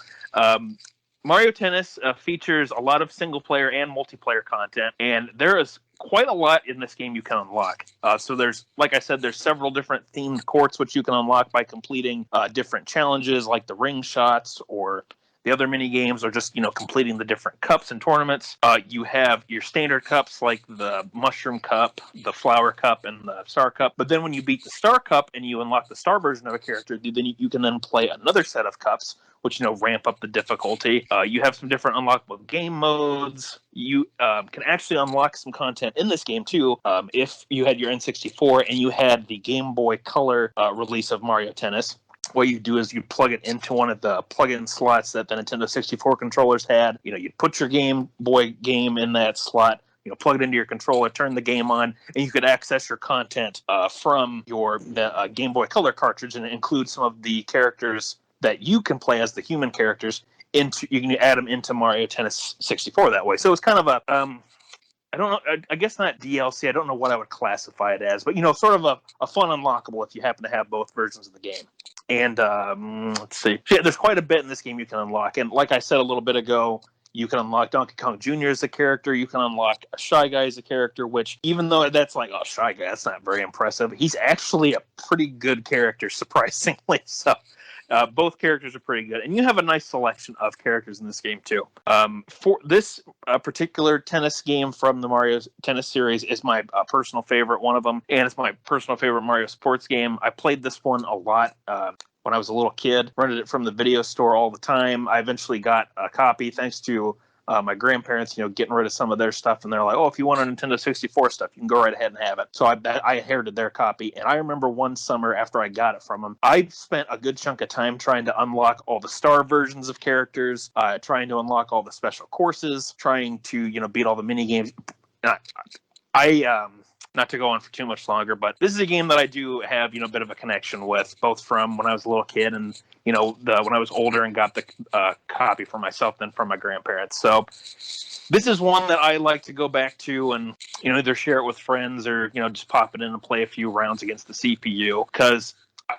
Mario Tennis features a lot of single player and multiplayer content, and there is quite a lot in this game you can unlock. So there's, like I said, there's several different themed courts which you can unlock by completing different challenges like the ring shots or the other mini games, or just completing the different cups and tournaments. You have your standard cups like the Mushroom Cup, the Flower Cup, and the Star Cup. But then when you beat the Star Cup and you unlock the Star version of a character, then you can play another set of cups, which ramp up the difficulty. You have some different unlockable game modes. You can actually unlock some content in this game too. If you had your N64 and you had the Game Boy Color release of Mario Tennis. What you do is you plug it into one of the plug-in slots that the Nintendo 64 controllers had. You put your Game Boy game in that slot, plug it into your controller, turn the game on, and you could access your content from your Game Boy Color cartridge, and it includes some of the characters that you can play as the human characters. You can add them into Mario Tennis 64 that way. So it's kind of a I don't know. I guess not DLC. I don't know what I would classify it as, but sort of a fun unlockable if you happen to have both versions of the game. And let's see. Yeah, there's quite a bit in this game you can unlock. And like I said a little bit ago, you can unlock Donkey Kong Jr. as a character. You can unlock a Shy Guy as a character, which even though that's like, oh, Shy Guy, that's not very impressive. He's actually a pretty good character, surprisingly. So Both characters are pretty good, and you have a nice selection of characters in this game too. For this particular tennis game from the Mario Tennis series is my personal favorite, one of them, and it's my personal favorite Mario sports game. I played this one a lot when I was a little kid, rented it from the video store all the time. I eventually got a copy thanks to my grandparents, getting rid of some of their stuff, and they're like, "Oh, if you want a Nintendo 64 stuff, you can go right ahead and have it." So I inherited their copy, and I remember one summer after I got it from them, I spent a good chunk of time trying to unlock all the star versions of characters, trying to unlock all the special courses, trying to beat all the mini games. Not to go on for too much longer, but this is a game that I do have, a bit of a connection with, both from when I was a little kid and, when I was older and got the copy for myself than from my grandparents. So this is one that I like to go back to and, either share it with friends or, just pop it in and play a few rounds against the CPU, because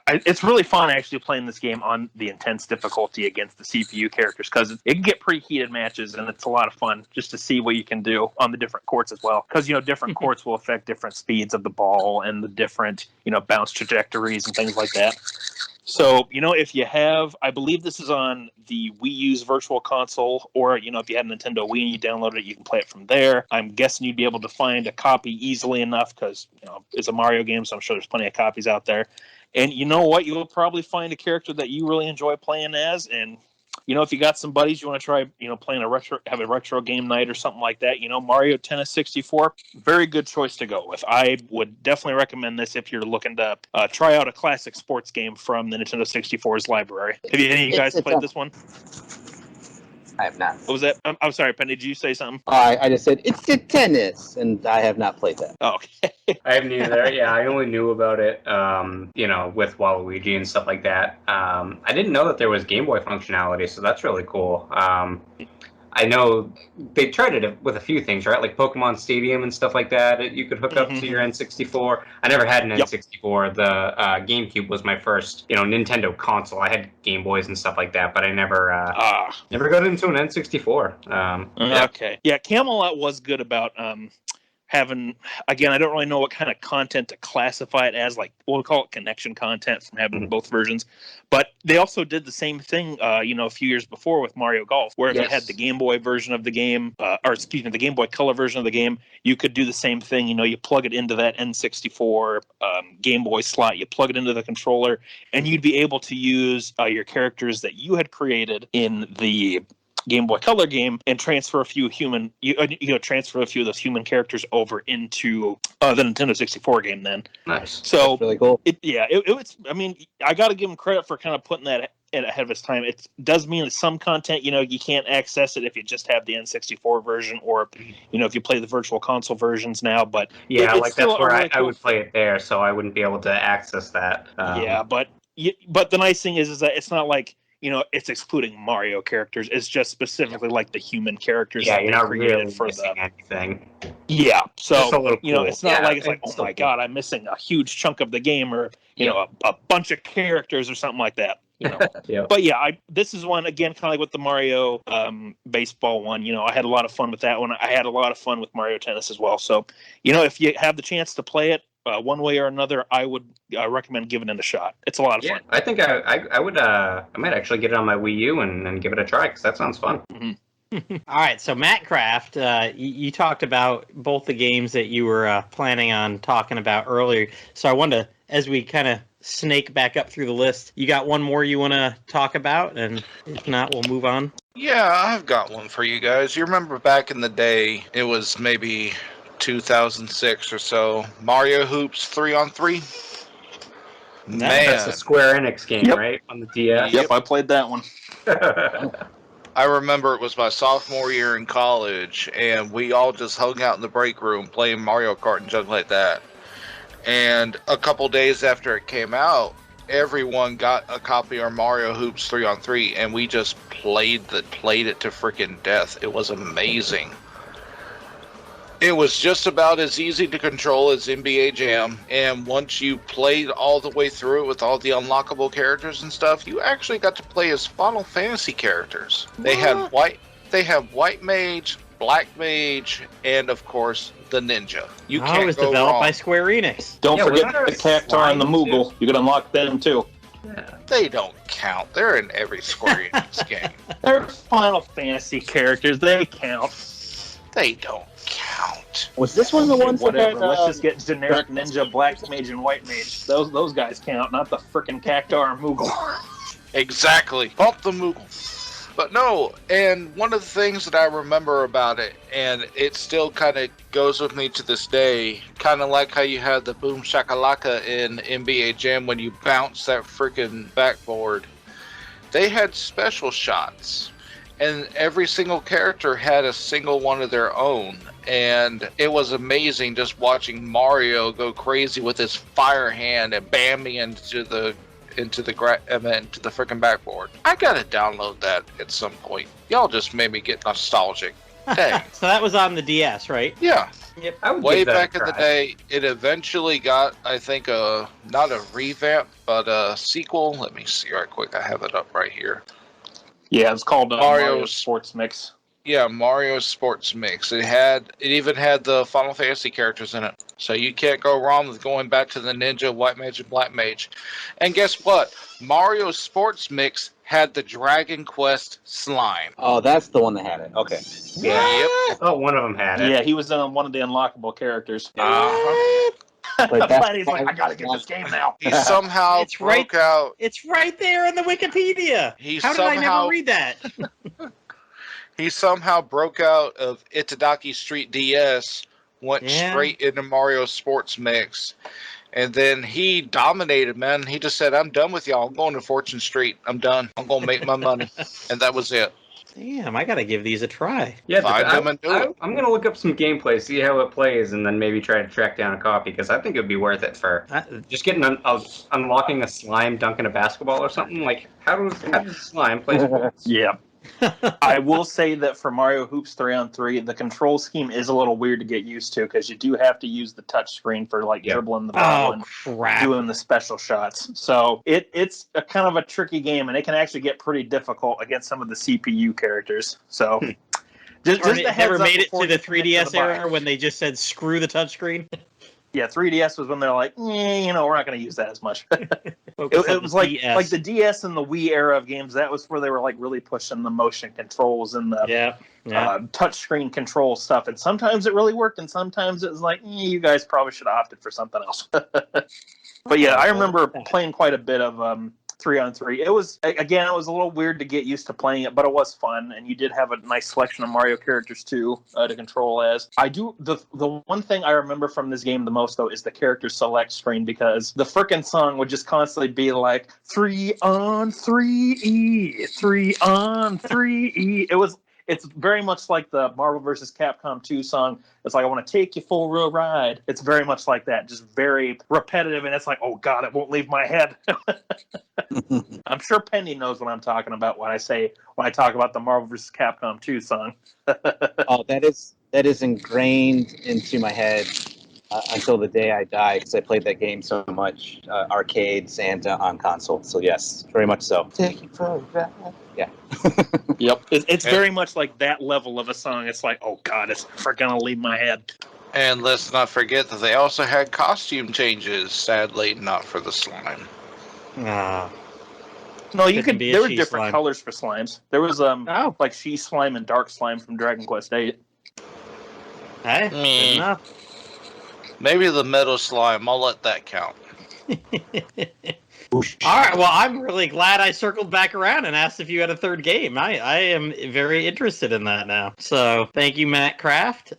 it's really fun actually playing this game on the intense difficulty against the CPU characters, because it can get pretty heated matches, and it's a lot of fun just to see what you can do on the different courts as well, because different courts will affect different speeds of the ball and the different bounce trajectories and things like that. So, if you have, I believe this is on the Wii U's Virtual Console, or, if you had a Nintendo Wii and you downloaded it, you can play it from there. I'm guessing you'd be able to find a copy easily enough because, it's a Mario game, so I'm sure there's plenty of copies out there. And you know what? You'll probably find a character that you really enjoy playing as. And, if you got some buddies you want to try, playing have a retro game night or something like that, Mario Tennis 64, very good choice to go with. I would definitely recommend this if you're looking to try out a classic sports game from the Nintendo 64's library. Have any of you guys played this one? I have not. What was that? I'm sorry, Penny, did you say something? I just said, it's the tennis, and I have not played that. Oh, okay. I haven't either. Yeah, I only knew about it, with Waluigi and stuff like that. I didn't know that there was Game Boy functionality, so that's really cool. I know they tried it with a few things, right? Like Pokemon Stadium and stuff like that. You could hook up to your N64. I never had an N64. The GameCube was my first, Nintendo console. I had Game Boys and stuff like that, but I never got into an N64. Okay. Yeah, Camelot was good about having, again, I don't really know what kind of content to classify it as, like we'll call it connection content from having both versions. But they also did the same thing, a few years before with Mario Golf, where if you had the Game Boy version of the game, the Game Boy Color version of the game, you could do the same thing. You plug it into that N64 Game Boy slot, you plug it into the controller, and you'd be able to use your characters that you had created in the Game Boy Color game and transfer a few of those human characters over into the Nintendo 64 game. Then nice. That's So really cool. I got to give him credit for kind of putting that ahead of its time. It does mean that some content, you can't access it if you just have the N64 version, or if you play the Virtual Console versions now. But that's where really I would play it there, so I wouldn't be able to access that. But the nice thing is that it's not like, it's excluding Mario characters. It's just specifically like the human characters. Yeah, that you're not created really for missing anything. Yeah, so Just a little cool. it's not like it's like, oh still my god, I'm missing a huge chunk of the game, or a bunch of characters or something like that. But this is one again, kind of like with the Mario baseball one. I had a lot of fun with that one. I had a lot of fun with Mario Tennis as well. So if you have the chance to play it, one way or another, I would recommend giving it a shot. It's a lot of fun. I think I would. I might actually get it on my Wii U and give it a try, because that sounds fun. All right, so MattCraft, you talked about both the games that you were planning on talking about earlier. So I wanted to, as we kind of snake back up through the list, you got one more you want to talk about, and if not, we'll move on. Yeah, I've got one for you guys. You remember back in the day, it was maybe 2006 or so, Mario Hoops 3-on-3. Man, That's a Square Enix game, right? On the DS. Yep, I played that one. I remember it was my sophomore year in college, and we all just hung out in the break room playing Mario Kart and junk like that. And a couple days after it came out, everyone got a copy of Mario Hoops 3-on-3, and we just played it to freaking death. It was amazing. It was just about as easy to control as NBA Jam, and once you played all the way through it with all the unlockable characters and stuff, you actually got to play as Final Fantasy characters. They had White Mage, Black Mage, and of course the Ninja. You can't it was go developed wrong. by Square Enix. Don't Yeah, forget wasn't there the a Cactar and the slime Moogle. too? You can unlock them too. Yeah. They don't count. They're in every Square Enix game. They're Final Fantasy characters. They count. They don't count. Was this one of the ones Whatever. that had, Let's just get generic ninja, black mage, and white mage. Those guys count, not the frickin' Cactuar and Moogle. Exactly. Bump the Moogle. But no, and one of the things that I remember about it, and it still kind of goes with me to this day, kind of like how you had the Boom Shakalaka in NBA Jam when you bounce that freaking backboard. They had special shots, and every single character had a single one of their own. And it was amazing just watching Mario go crazy with his fire hand and bam me into the freaking backboard. I gotta download that at some point. Y'all just made me get nostalgic. Dang. So that was on the DS, right? Yeah. Yep. I would Way give that back a in the try. day, it eventually got, I think, not a revamp, but a sequel. Let me see right quick. I have it up right here. Yeah, it's called Mario Mario's- Sports Mix. Yeah, Mario Sports Mix. It even had the Final Fantasy characters in it. So you can't go wrong with going back to the Ninja, White Mage, and Black Mage. And guess what? Mario Sports Mix had the Dragon Quest slime. Oh, that's the one that had it. Okay. Yep. I thought one of them had it. Yeah, he was one of the unlockable characters. Uh-huh. But that's- Platy's like, I gotta get this game now. He somehow It's right- broke out. It's right there in the Wikipedia. He How did I somehow never read that? he somehow broke out of Itadaki Street DS, went Yeah. straight into Mario Sports Mix, and then he dominated, man. He just said, I'm done with y'all. I'm going to Fortune Street. I'm done. I'm going to make my money. And that was it. Damn, I gotta give these a try. Yeah, Find them and do it. I'm going to look up some gameplay, see how it plays, and then maybe try to track down a copy, because I think it would be worth it for just getting unlocking a slime dunking a basketball or something. Like, how does slime play sports? Yeah. I will say that for Mario Hoops 3-on-3, the control scheme is a little weird to get used to because you do have to use the touch screen for like Yep. dribbling the ball Oh and crap! doing the special shots. So it's a kind of a tricky game, and it can actually get pretty difficult against some of the CPU characters. So just Or a it heads never up made it before to the you commit to 3DS the buy. era when they just said screw the touchscreen. Yeah, 3DS was when they're like, we're not going to use that as much. Focus on It was the like DS. the DS and the Wii era of games. That was where they were like really pushing the motion controls and the yeah. touchscreen control stuff. And sometimes it really worked, and sometimes it was like, you guys probably should have opted for something else. But yeah, I remember playing quite a bit of 3-on-3. It was a little weird to get used to playing it, but it was fun, and you did have a nice selection of Mario characters too to control as. I do the one thing I remember from this game the most though is the character select screen, because the frickin' song would just constantly be like 3-on-3E, 3-on-3E. It's very much like the Marvel vs. Capcom 2 song. It's like, I want to take you for a ride. It's very much like that, just very repetitive, and it's like, oh god, it won't leave my head. I'm sure Pendy knows what I'm talking about when I talk about the Marvel vs. Capcom 2 song. Oh, that is ingrained into my head until the day I die, because I played that game so much, arcades and on console. So yes, very much so. Take it for a ride. Yeah. Yep. It's very much like that level of a song. It's like, oh god, it's never gonna leave my head. And let's not forget that they also had costume changes, sadly, not for the slime. Ah. No, you Couldn't could. be a There were she different slime. colors for slimes. There was Oh. like she slime and dark slime from Dragon Quest VIII. Hey, good Meh. enough. Maybe the metal slime, I'll let that count. All right. Well, I'm really glad I circled back around and asked if you had a third game. I am very interested in that now. So thank you, MattCraft.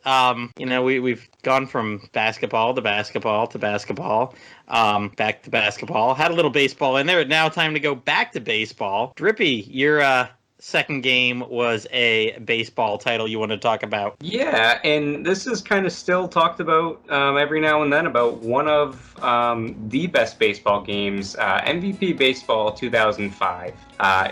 We've gone from basketball to basketball to basketball, back to basketball. Had a little baseball in there. Now time to go back to baseball. Drippy, your second game was a baseball title you want to talk about. Yeah, and this is kind of still talked about every now and then about one of the best baseball games, MVP Baseball 2005.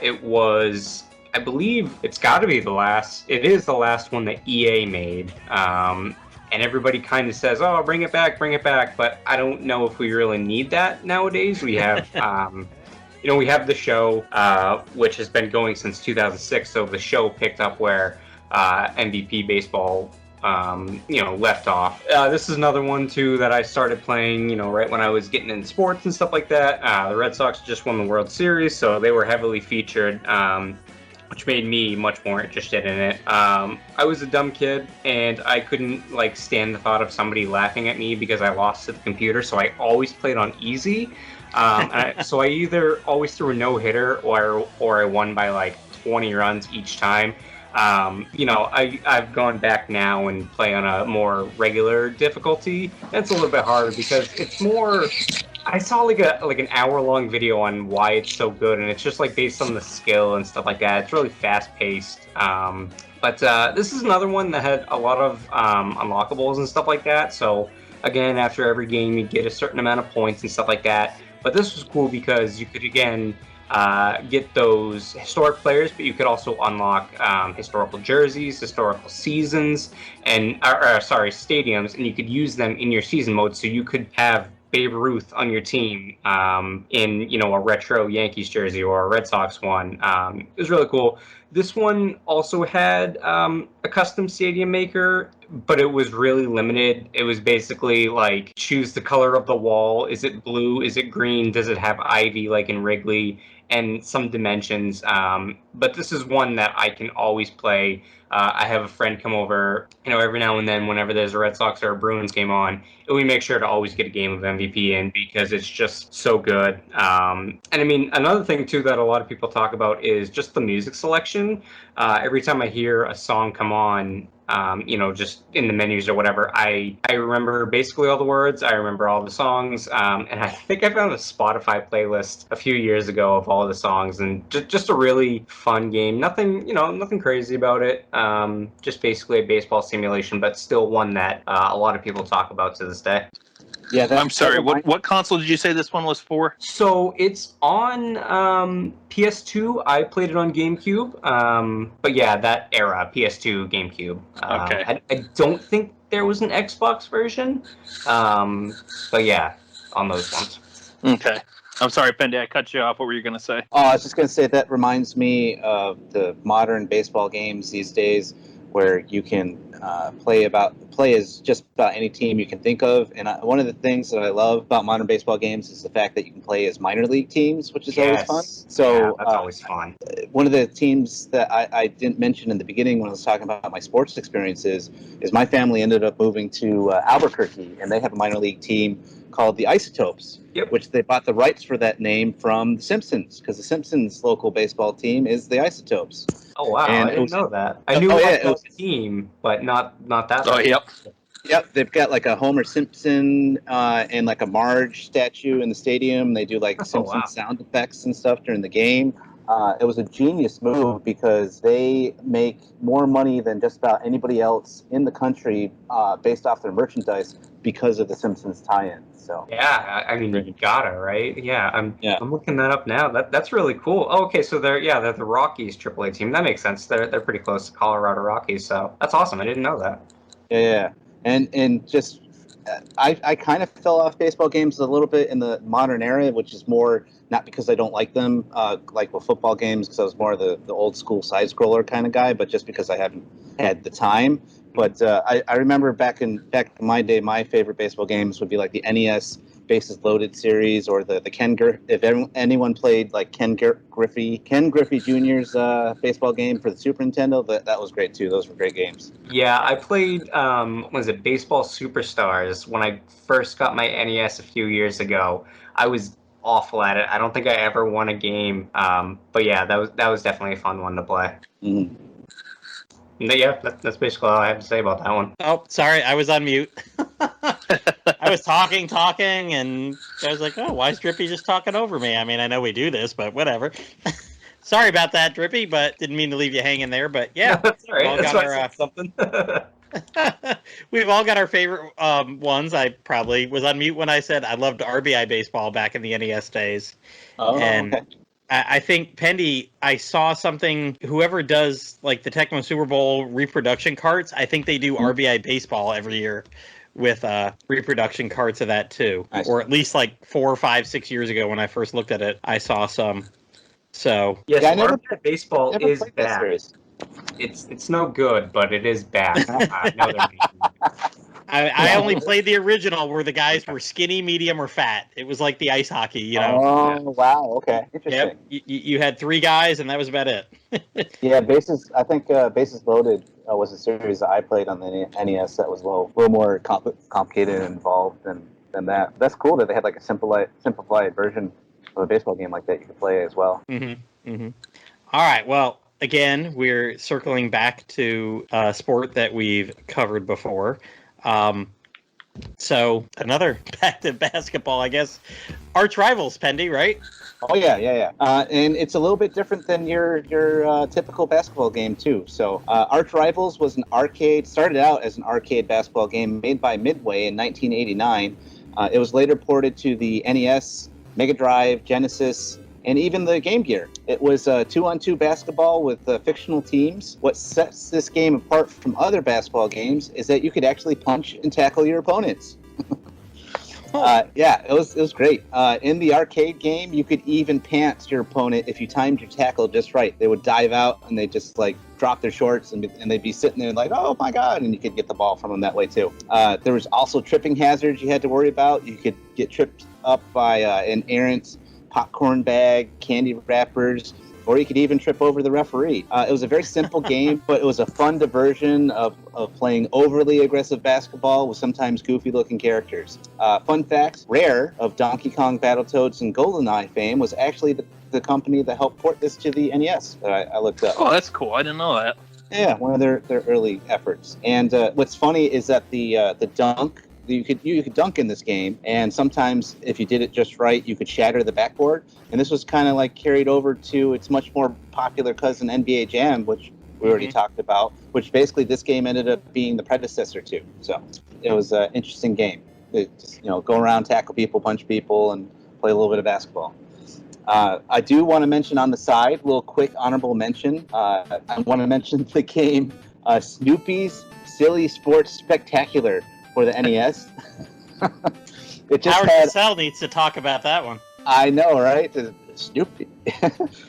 It was, I believe, it's got to be the last. It is the last one that EA made. And everybody kind of says, "Oh, bring it back," but I don't know if we really need that nowadays. We have. We have the show, which has been going since 2006, so the show picked up where MVP Baseball left off. This is another one too that I started playing, right when I was getting in sports and stuff like that. The Red Sox just won the World Series, so they were heavily featured, which made me much more interested in it. I was a dumb kid, and I couldn't stand the thought of somebody laughing at me because I lost to the computer, so I always played on easy. So I either always threw a no-hitter or I won by 20 runs each time. I've gone back now and play on a more regular difficulty. It's a little bit harder because it's more. I saw an hour-long video on why it's so good, and it's just based on the skill and stuff like that. It's really fast-paced. But this is another one that had a lot of unlockables and stuff like that. So again, after every game, you get a certain amount of points and stuff like that. But this was cool because you could again get those historic players, but you could also unlock historical jerseys, historical seasons, and stadiums, and you could use them in your season mode. So you could have Babe Ruth on your team in a retro Yankees jersey or a Red Sox one. It was really cool. This one also had a custom stadium maker, but it was really limited. It was basically choose the color of the wall. Is it blue? Is it green? Does it have ivy like in Wrigley? And some dimensions. But this is one that I can always play. I have a friend come over, every now and then whenever there's a Red Sox or a Bruins game on, and we make sure to always get a game of MVP in because it's just so good. And I mean, another thing too that a lot of people talk about is just the music selection. Every time I hear a song come on, just in the menus or whatever, I remember basically all the words. I remember all the songs. And I think I found a Spotify playlist a few years ago of all the songs, and just a really fun game. Nothing crazy about it. Just basically a baseball simulation, but still one that a lot of people talk about to this day. Yeah, I'm sorry. What console did you say this one was for? So it's on PS2. I played it on GameCube. But yeah, that era, PS2, GameCube. Okay. I don't think there was an Xbox version. But yeah, on those ones. Okay. I'm sorry, Pendy. I cut you off. What were you going to say? Oh, I was just going to say that reminds me of the modern baseball games these days, where you can play as just about any team you can think of. And one of the things that I love about modern baseball games is the fact that you can play as minor league teams, which is always fun. So yeah, that's always fun. One of the teams that I didn't mention in the beginning when I was talking about my sports experiences is my family ended up moving to Albuquerque, and they have a minor league team called the Isotopes, which they bought the rights for that name from The Simpsons, because The Simpsons' local baseball team is the Isotopes. Oh wow, I didn't know that. I knew it was a team, but not that. Oh, yep. Yep, they've got a Homer Simpson and a Marge statue in the stadium. They do Simpson sound effects and stuff during the game. It was a genius move because they make more money than just about anybody else in the country based off their merchandise because of the Simpsons tie-in. So yeah, I mean you gotta, right? Yeah, I'm looking that up now. That's really cool. Oh, okay, so they're the Rockies AAA team. That makes sense. They're pretty close to Colorado Rockies, so that's awesome. I didn't know that. Yeah. And just I kind of fell off baseball games a little bit in the modern era, which is more not because I don't like them, like with football games, because I was more the old school side scroller kind of guy, but just because I haven't had the time. But I remember back in my day, my favorite baseball games would be the NES Bases Loaded series, or the Ken if anyone played Ken Griffey Jr.'s baseball game for the Super Nintendo, that was great too. Those were great games. Yeah, I played Baseball Superstars when I first got my NES a few years ago. I was awful at it. I don't think I ever won a game. But yeah, that was definitely a fun one to play. Mm-hmm. Yeah, that's basically all I have to say about that one. Oh, sorry, I was on mute. I was talking, and I was like, oh, why is Drippy just talking over me? I mean, I know we do this, but whatever. Sorry about that, Drippy, but didn't mean to leave you hanging there. But yeah, that's all right. That's why I said something. We've all got our favorite ones. I probably was on mute when I said I loved RBI baseball back in the NES days. Oh, and okay. I think, Pendy, I saw something, whoever does the Tecmo Super Bowl reproduction carts, I think they do RBI baseball every year with reproduction carts of that too. Nice. Or at least 4 or 5, 6 years ago when I first looked at it, I saw some. So yes, RBI baseball is bad. It's no good, but it is bad. I know they're making I only played the original where the guys were skinny, medium, or fat. It was like the ice hockey, you know. Oh, wow. Okay. Interesting. Yep. You had 3 guys, and that was about it. Yeah, I think Bases Loaded was a series that I played on the NES that was a little more complicated and involved than that. That's cool that they had like a simplified version of a baseball game like that you could play as well. Mm-hmm. Mm-hmm. All right. Well, again, we're circling back to a sport that we've covered before. So another back to basketball, I guess. Arch rivals, Pendy, right? Oh yeah. And it's a little bit different than your typical basketball game too. So Arch Rivals started out as an arcade basketball game made by Midway in 1989. It was later ported to the NES, Mega Drive, Genesis, and even the Game Gear. It was 2-on-2 basketball with fictional teams. What sets this game apart from other basketball games is that you could actually punch and tackle your opponents. Yeah, it was great. In the arcade game, you could even pants your opponent if you timed your tackle just right. They would dive out and they just like drop their shorts and they'd be sitting there like, oh my god, and you could get the ball from them that way too. There was also tripping hazards you had to worry about. You could get tripped up by an errant popcorn bag, candy wrappers, or you could even trip over the referee. It was a very simple game, but it was a fun diversion of playing overly aggressive basketball with sometimes goofy-looking characters. Fun fact, Rare of Donkey Kong, Battletoads, and GoldenEye fame was actually the company that helped port this to the NES that I looked up. Oh, that's cool. I didn't know that. Yeah, one of their early efforts. And what's funny is that the dunk, you could dunk in this game, and sometimes if you did it just right, you could shatter the backboard. And this was kind of like carried over to its much more popular cousin NBA Jam, which we already talked about, which basically this game ended up being the predecessor to. So it was an interesting game. Just, go around, tackle people, punch people, and play a little bit of basketball. I do want to mention on the side, a little quick honorable mention. I want to mention the game Snoopy's Silly Sports Spectacular for the NES. It just Howard Cassell needs to talk about that one. I know, right? Snoopy.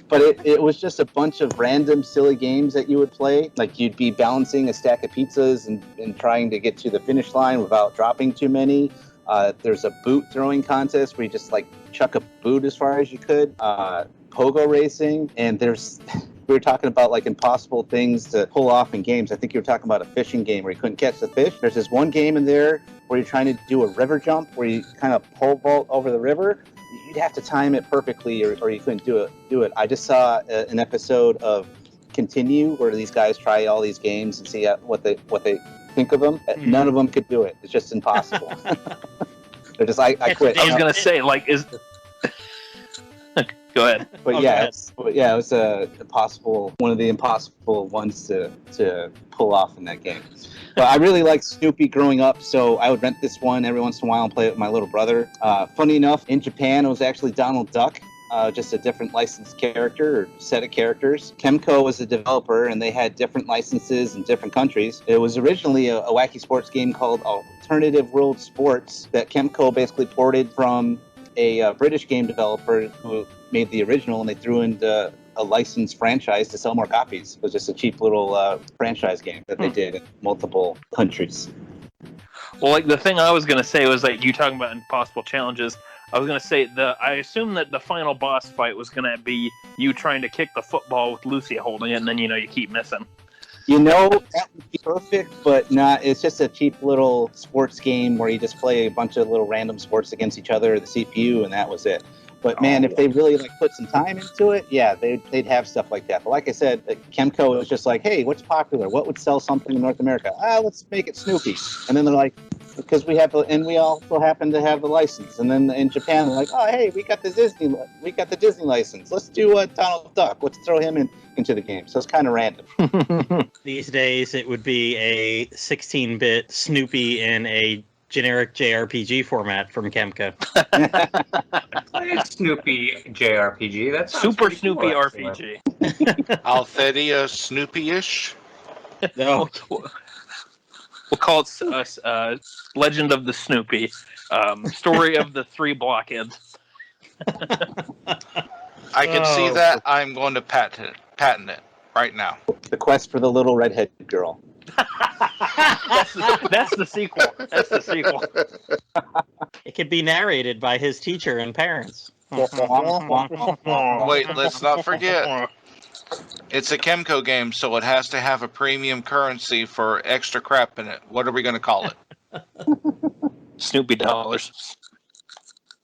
But it was just a bunch of random silly games that you would play. Like you'd be balancing a stack of pizzas and trying to get to the finish line without dropping too many. There's a boot throwing contest where you just like chuck a boot as far as you could. Pogo racing, and we were talking about like impossible things to pull off in games. I think you were talking about a fishing game where you couldn't catch the fish. There's this one game in there where you're trying to do a river jump where you kind of pole vault over the river. You'd have to time it perfectly or you couldn't do it. I just saw an episode of Continue where these guys try all these games and see what they think of them. None of them could do it. It's just impossible. They're just I quit. I was gonna say Go ahead. But it was one of the impossible ones to pull off in that game. But I really liked Snoopy growing up, so I would rent this one every once in a while and play it with my little brother. Funny enough, in Japan, it was actually Donald Duck, just a different licensed character or set of characters. Kemco was the developer, and they had different licenses in different countries. It was originally a wacky sports game called Alternative World Sports that Kemco basically ported from a British game developer who made the original, and they threw in a licensed franchise to sell more copies. It was just a cheap little franchise game that they did in multiple countries. Well, like the thing I was gonna say was like you talking about impossible challenges. I was gonna say I assume that the final boss fight was gonna be you trying to kick the football with Lucy holding it, and then you keep missing. That would be perfect, but not. It's just a cheap little sports game where you just play a bunch of little random sports against each other, the CPU, and that was it. But man, if they really put some time into it, yeah, they'd have stuff like that. But like I said, Kemco was just like, hey, what's popular? What would sell something in North America? Let's make it Snoopy. And then they're like, because we also happen to have the license. And then in Japan, they're like, oh, hey, we got the Disney license. Let's do Donald Duck. Let's throw him into the game. So it's kind of random. These days, it would be a 16-bit Snoopy in a generic JRPG format from Kemco. Played Snoopy JRPG. That's Super Snoopy RPG. Althedia Snoopy-ish. No. We'll call it Legend of the Snoopy. Story of the 3 blockheads. I can see that. I'm going to patent it. right now. The Quest for the Little Redhead Girl. That's the sequel. That's the sequel. It could be narrated by his teacher and parents. Wait, let's not forget. It's a Chemco game, so it has to have a premium currency for extra crap in it. What are we going to call it? Snoopy dollars.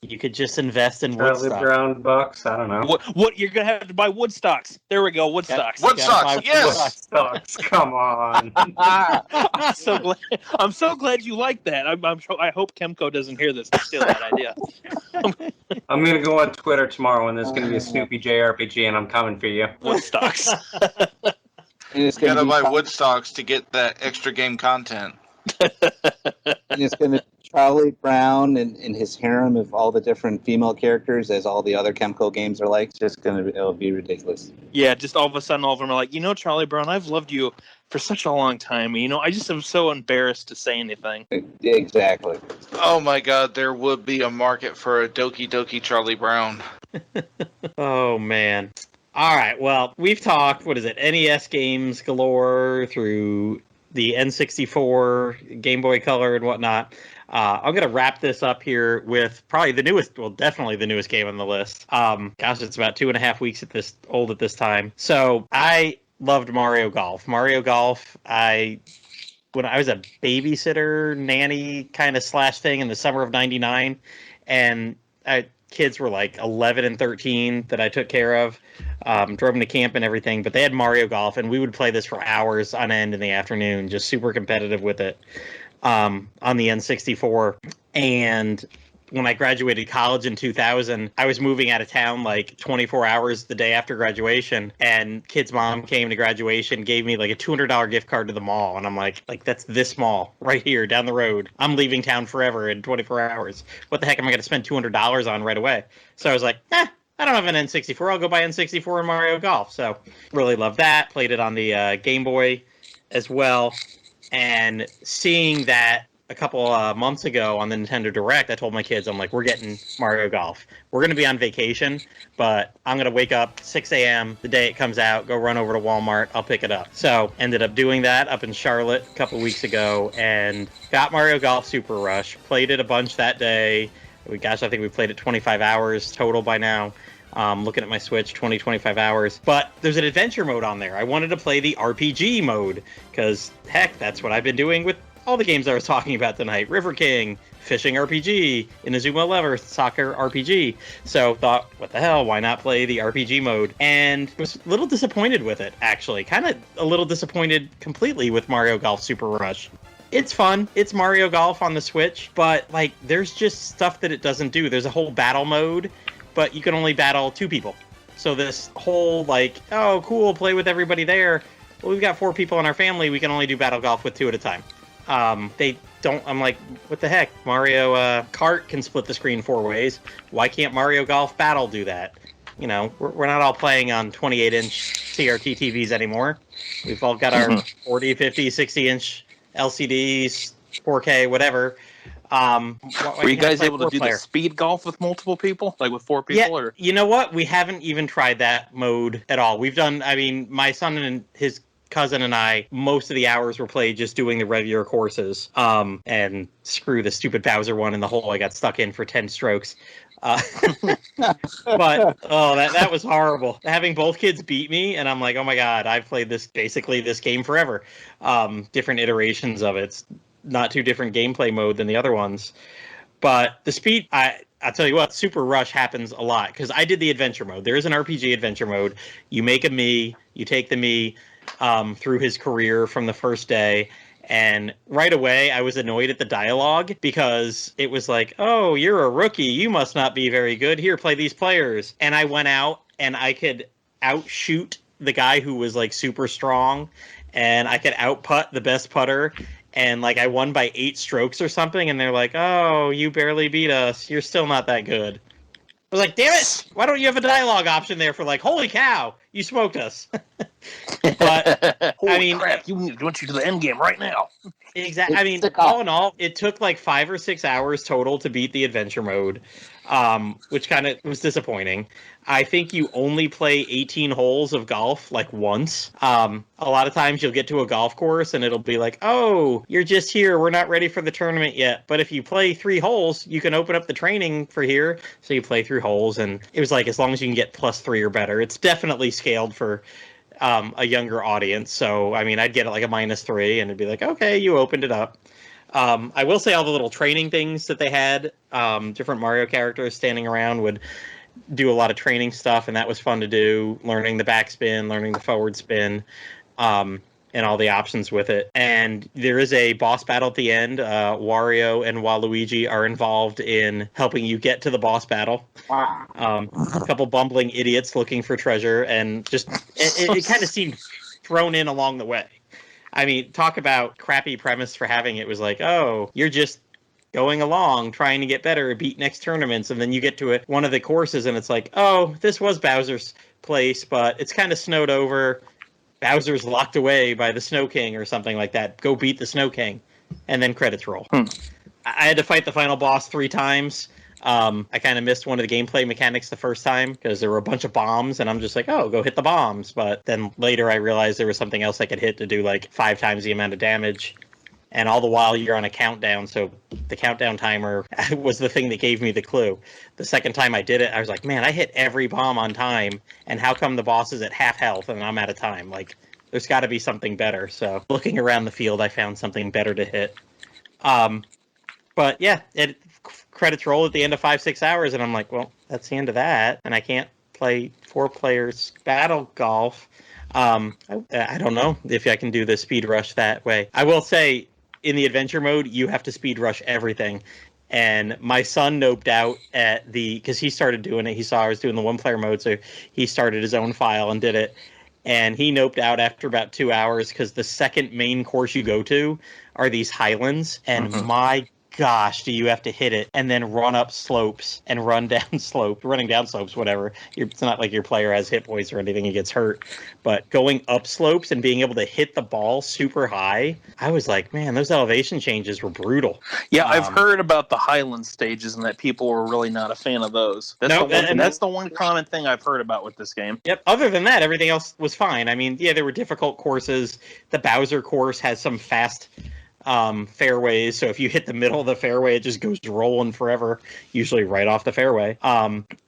You could just invest in Charlie Woodstock. Brown bucks. I don't know. What you're gonna have to buy Woodstocks. There we go, Woodstocks. Woodstocks, yes! Bucks. Come on. I'm so glad you like that. I hope Chemco doesn't hear this and steal that idea. I'm gonna go on Twitter tomorrow, and there's gonna be a Snoopy JRPG, and I'm coming for you. Woodstocks. And it's You gotta buy Char- Woodstocks to get that extra game content. and it's going to be Charlie Brown and his harem of all the different female characters, as all the other Chemco games are like. It's just it'll be ridiculous. Yeah, just all of a sudden, all of them are like, Charlie Brown, I've loved you for such a long time. I just am so embarrassed to say anything. Exactly. Oh my god, there would be a market for a Doki Doki Charlie Brown. Oh, man. All right, well, we've talked, NES games galore through the N64, Game Boy Color, and whatnot. I'm going to wrap this up here with probably definitely the newest game on the list. It's about 2.5 weeks old at this time. So I loved Mario Golf. Mario Golf, when I was a babysitter, nanny kind of slash thing in the summer of '99, and kids were like 11 and 13 that I took care of, drove them to camp and everything, but they had Mario Golf, and we would play this for hours on end in the afternoon, just super competitive with it on the N64. And when I graduated college in 2000, I was moving out of town like 24 hours the day after graduation, and kid's mom came to graduation, gave me like a $200 gift card to the mall, and I'm like that's this mall right here down the road. I'm leaving town forever in 24 hours. What the heck am I going to spend $200 on right away? So I was like, I don't have an N64. I'll go buy N64 and Mario Golf. So really love that. Played it on the Game Boy as well. And seeing that a couple months ago on the Nintendo Direct, I told my kids, I'm like, we're getting Mario Golf. We're going to be on vacation, but I'm going to wake up 6 a.m. the day it comes out, go run over to Walmart, I'll pick it up. So ended up doing that up in Charlotte a couple weeks ago and got Mario Golf Super Rush. Played it a bunch that day. I think we played it 25 hours total by now. Looking at my Switch, 25 hours. But there's an adventure mode on there. I wanted to play the RPG mode because, heck, that's what I've been doing with all the games I was talking about tonight. River King, Fishing RPG, Inazuma 11, Soccer RPG. So thought, what the hell, why not play the RPG mode? And was a little disappointed with it, actually. Kind of a little disappointed completely with Mario Golf Super Rush. It's fun. It's Mario Golf on the Switch, but there's just stuff that it doesn't do. There's a whole battle mode, but you can only battle 2 people. So this whole oh, cool, play with everybody there. Well, we've got 4 people in our family. We can only do battle golf with 2 at a time. They don't. I'm like, what the heck? Mario Kart can split the screen 4 ways. Why can't Mario Golf Battle do that? We're not all playing on 28-inch CRT TVs anymore. We've all got our 40, 50, 60-inch LCDs, 4K, whatever. Were you guys able to do the speed golf with multiple people, like with 4 people? Yeah, or? You know what? We haven't even tried that mode at all. We've done, my son and his cousin and I, most of the hours were played just doing the regular courses. And screw the stupid Bowser one in the hole I got stuck in for 10 strokes. But that was horrible. Having both kids beat me, and I'm like, oh my god, I've played this game forever. Different iterations of it. It's not too different gameplay mode than the other ones. But the speed, I'll tell you what, Super Rush happens a lot because I did the adventure mode. There is an RPG adventure mode. You make a Mii, you take the Mii through his career from the first day. And right away, I was annoyed at the dialogue because it was like, oh, you're a rookie. You must not be very good. Here, play these players. And I went out and I could outshoot the guy who was super strong. And I could outputt the best putter. And I won by 8 strokes or something. And they're like, oh, you barely beat us. You're still not that good. I was like, damn it. Why don't you have a dialogue option there for holy cow, you smoked us. But Holy I mean, crap! You want you to the end game right now. exactly. I mean, Stick all off. in all, it took like 5 or 6 hours total to beat the adventure mode, which kind of was disappointing. I think you only play 18 holes of golf like once. A lot of times you'll get to a golf course and it'll be like, oh, you're just here. We're not ready for the tournament yet. But if you play 3 holes, you can open up the training for here. So you play 3 holes, and it was like as long as you can get +3 or better. It's definitely scaled for a younger audience. So, I mean, I'd get it like a -3 and it'd be like, okay, you opened it up. I will say all the little training things that they had, different Mario characters standing around would do a lot of training stuff, and that was fun to do, learning the backspin, learning the forward spin, and all the options with it. And there is a boss battle at the end. Wario and Waluigi are involved in helping you get to the boss battle. A couple bumbling idiots looking for treasure, and just it kind of seemed thrown in along the way. I mean, talk about crappy premise for having it. Was like, oh, you're just going along, trying to get better, beat next tournaments, and then you get to one of the courses, and it's like, oh, this was Bowser's place, but it's kind of snowed over. Bowser's locked away by the Snow King or something like that. Go beat the Snow King, and then credits roll. I had to fight the final boss 3 times. I kind of missed one of the gameplay mechanics the first time because there were a bunch of bombs, and I'm just like, oh, go hit the bombs. But then later I realized there was something else I could hit to do like 5 times the amount of damage. And all the while you're on a countdown, so the countdown timer was the thing that gave me the clue. The second time I did it, I was like, man, I hit every bomb on time, and how come the boss is at half health and I'm out of time? Like, there's got to be something better. So looking around the field, I found something better to hit. But yeah, credits roll at the end of 5-6 hours, and I'm like, well, that's the end of that, and I can't play 4 players battle golf. I don't know if I can do the speed rush that way. I will say, in the adventure mode, you have to speed rush everything. And my son noped out at because he started doing it. He saw I was doing the 1-player mode, so he started his own file and did it. And he noped out after about 2 hours because the second main course you go to are these highlands. And my gosh, do you have to hit it and then run up slopes and running down slopes, whatever. It's not like your player has hit points or anything, he gets hurt. But going up slopes and being able to hit the ball super high, I was like, man, those elevation changes were brutal. Yeah, I've heard about the Highland stages and that people were really not a fan of those. That's the one common thing I've heard about with this game. Yep. Other than that, everything else was fine. I mean, yeah, there were difficult courses. The Bowser course has some fast fairways, so if you hit the middle of the fairway, it just goes rolling forever, usually right off the fairway.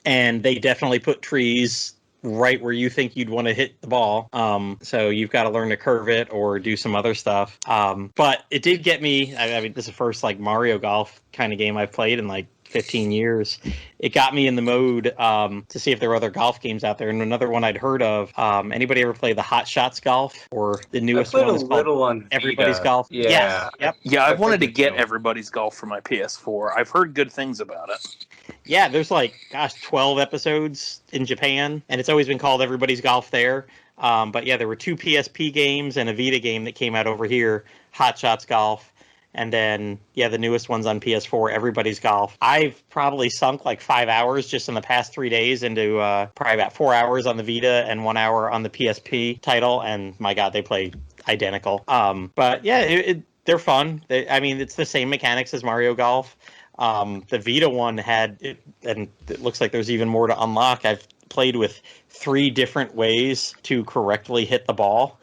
And they definitely put trees right where you think you'd want to hit the ball. So you've got to learn to curve it or do some other stuff. But it did get me, I mean, this is the first like Mario Golf kind of game I've played in like 15 years. It got me in the mode to see if there were other golf games out there. And another one I'd heard of, anybody ever play the Hot Shots Golf, or the newest one is called Everybody's Golf? Yeah. Yes. Yep. Yeah, I've wanted to get Everybody's Golf for my PS4. I've heard good things about it. Yeah, there's like, 12 episodes in Japan, and it's always been called Everybody's Golf there. But yeah, there were 2 PSP games and a Vita game that came out over here, Hot Shots Golf. And then, yeah, the newest one's on PS4, Everybody's Golf. I've probably sunk like 5 hours just in the past 3 days into probably about 4 hours on the Vita and 1 hour on the PSP title. And my God, they play identical. But yeah, they're fun. I mean, it's the same mechanics as Mario Golf. The Vita one had, and it looks like there's even more to unlock. I've played with 3 different ways to correctly hit the ball.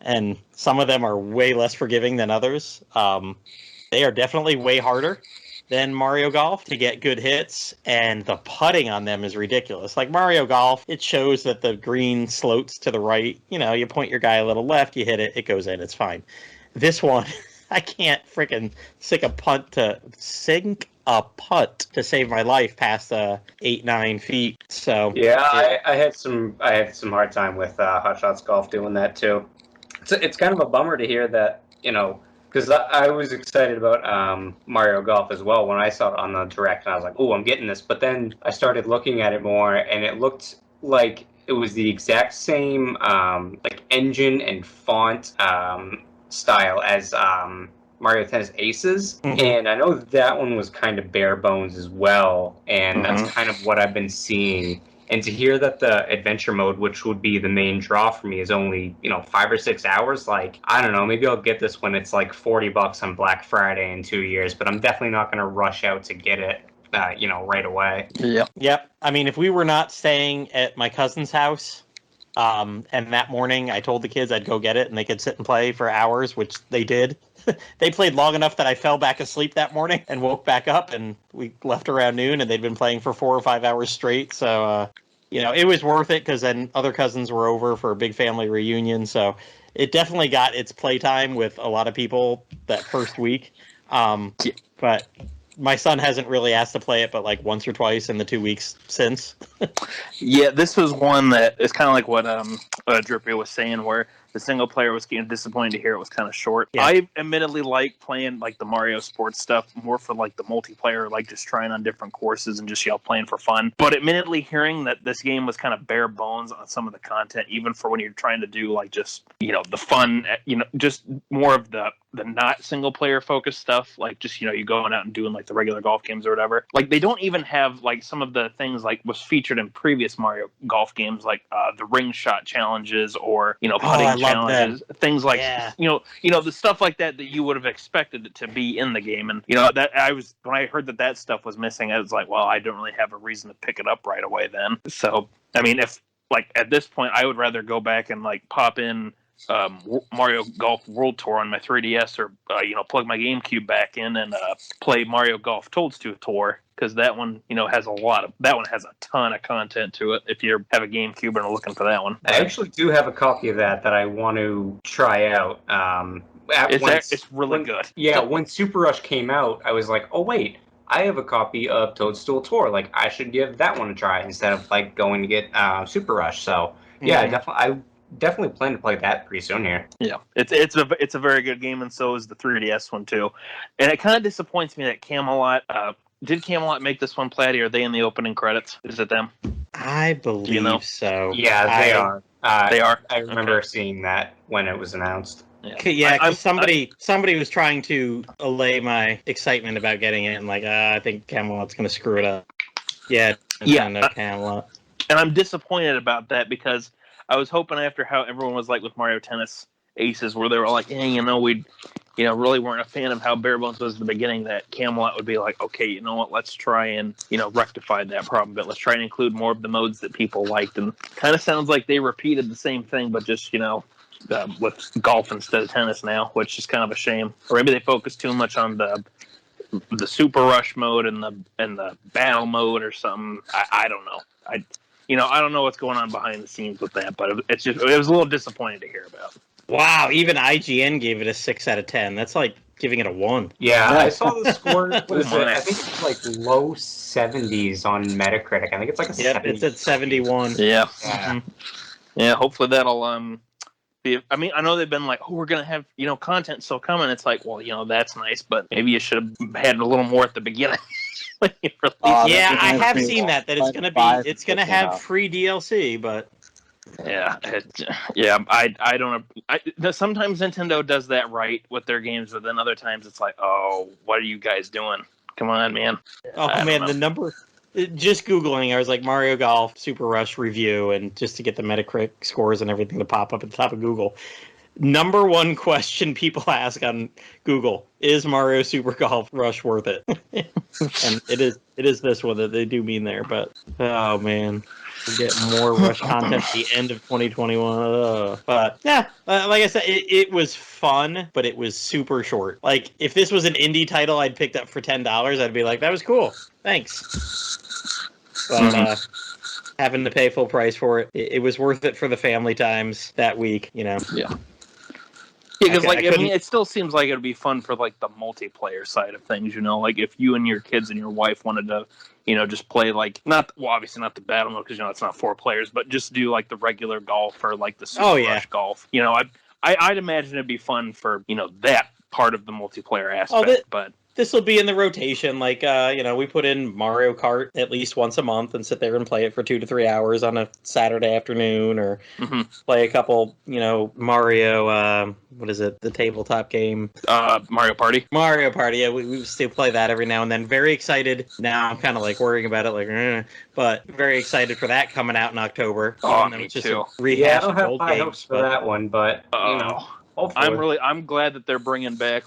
And some of them are way less forgiving than others. They are definitely way harder than Mario Golf to get good hits, and the putting on them is ridiculous. Like Mario Golf, it shows that the green slopes to the right. You know, you point your guy a little left, you hit it, it goes in, it's fine. This one, I can't freaking sink a putt to save my life past 8-9 feet. So yeah, I had some hard time with Hot Shots Golf doing that too. It's kind of a bummer to hear that, you know, because I was excited about Mario Golf as well when I saw it on the Direct, and I was like, oh, I'm getting this. But then I started looking at it more, and it looked like it was the exact same like engine and font style as Mario Tennis Aces, and I know that one was kind of bare bones as well, and that's kind of what I've been seeing And to hear that the adventure mode, which would be the main draw for me, is only, 5 or 6 hours, like, I don't know, maybe I'll get this when it's like $40 on Black Friday in 2 years, but I'm definitely not going to rush out to get it, right away. Yep. I mean, if we were not staying at my cousin's house, and that morning I told the kids I'd go get it and they could sit and play for hours, which they did. They played long enough that I fell back asleep that morning and woke back up, and we left around noon, and they'd been playing for 4 or 5 hours straight. So, it was worth it because then other cousins were over for a big family reunion. So it definitely got its playtime with a lot of people that first week. But my son hasn't really asked to play it but like once or twice in the 2 weeks since. Yeah, this was one that is kind of like what Drippy was saying, where the single player was getting disappointed to hear it was kind of short. Yeah. I admittedly like playing like the Mario sports stuff more for like the multiplayer, like just trying on different courses and just playing for fun. But admittedly, hearing that this game was kind of bare bones on some of the content, even for when you're trying to do like just the fun, just more of the not single player focused stuff, like just you going out and doing like the regular golf games or whatever. Like they don't even have like some of the things like was featured in previous Mario golf games, like the ring shot challenges or putting challenges, things like the stuff like that you would have expected it to be in the game. And that when I heard that stuff was missing, I was like, well, I don't really have a reason to pick it up right away then. So I mean, if like at this point I would rather go back and like pop in Mario Golf World Tour on my 3DS, or plug my GameCube back in and play Mario Golf Toadstool Tour, because that one has a ton of content to it if you have a GameCube and are looking for that one. I actually do have a copy of that I want to try out. It's really good. Yeah, when Super Rush came out, I was like, oh wait, I have a copy of Toadstool Tour. Like, I should give that one a try instead of like going to get Super Rush. So yeah, I definitely plan to play that pretty soon here. Yeah, it's a very good game, and so is the 3DS one too. And it kind of disappoints me that Camelot. Did Camelot make this one, Platy? Are they in the opening credits? Is it them? I believe so. Yeah, they are. They are. I remember seeing that when it was announced. Yeah, because somebody was trying to allay my excitement about getting it, and like, I think Camelot's going to screw it up. Yeah, Camelot. And I'm disappointed about that, because I was hoping after how everyone was like with Mario Tennis Aces, where they were like, we really weren't a fan of how bare bones was at the beginning, that Camelot would be like, okay, you know what, let's try and rectify that problem, but let's try and include more of the modes that people liked. And kind of sounds like they repeated the same thing, but just with golf instead of tennis now, which is kind of a shame. Or maybe they focused too much on the Super Rush mode and the battle mode or something. I don't know. I don't know what's going on behind the scenes with that, but it was a little disappointing to hear about. Wow, even IGN gave it a 6 out of 10. That's like giving it a 1. Yeah, I saw the score. I think it's like low 70s on Metacritic. I think it's like a 70. It's at 71. Yeah. Yeah, hopefully that'll be. I mean, I know they've been like, oh, we're gonna have content still coming. It's like, well, that's nice, but maybe you should have had a little more at the beginning. Yeah, I have seen that it's gonna have free DLC, but I don't know. Sometimes Nintendo does that right with their games, but then other times it's like, oh, what are you guys doing? Come on, man. Oh man, the number. Just Googling, I was like Mario Golf Super Rush review, and just to get the Metacritic scores and everything to pop up at the top of Google. Number one question people ask on Google: is Mario Super Golf Rush worth it? And it is this one that they do mean there, but oh man, we'll get more Rush content at the end of 2021. But yeah, like I said, it was fun, but it was super short. Like if this was an indie title I'd picked up for $10, I'd be like, that was cool, thanks. But having to pay full price for it, it was worth it for the family times that week, Yeah. Yeah, because it still seems like it would be fun for like the multiplayer side of things. Like if you and your kids and your wife wanted to, just play like obviously not the battle mode, because it's not 4 players, but just do like the regular golf or like the Super Rush golf. I'd imagine it'd be fun for that part of the multiplayer aspect. this will be in the rotation. Like, we put in Mario Kart at least once a month and sit there and play it for 2 to 3 hours on a Saturday afternoon, or play a couple, Mario, what is it, the tabletop game? Mario Party. Mario Party, yeah, we still play that every now and then. Very excited. Now I'm kind of like worrying about it, but very excited for that coming out in October. Oh, me too. Yeah, I don't have high hopes for that one, but, hopefully. I'm glad that they're bringing back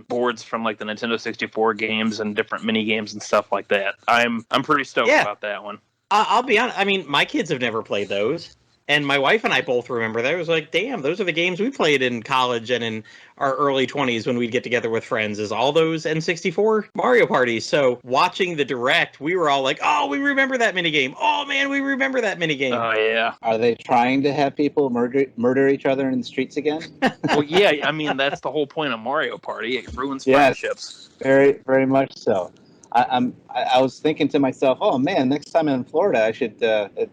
boards from like the Nintendo 64 games and different mini games and stuff like that. I'm pretty stoked about that one. I'll be honest. I mean, my kids have never played those, and my wife and I both remember that. It was like, damn, those are the games we played in college and in our early 20s when we'd get together with friends. Is all those N64 Mario parties? So watching the direct, we were all like, oh, we remember that minigame. Oh man, we remember that minigame. Oh yeah. Are they trying to have people murder each other in the streets again? Well, yeah. I mean, that's the whole point of Mario Party. It ruins friendships. Very, very much so. I was thinking to myself, oh man, next time I'm in Florida, I should at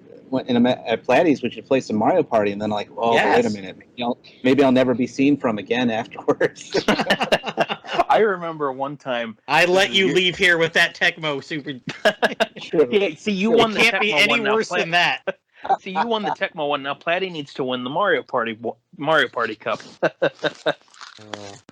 Platty's, we should play some Mario Party, and then like, oh, wait a minute, maybe I'll never be seen from again afterwards. I remember one time I let you leave here with that Tecmo Super. Yeah, see, you won the Can't Tecmo be any one. worse than that. See, you won the Tecmo one. Now Platty needs to win the Mario Party Cup.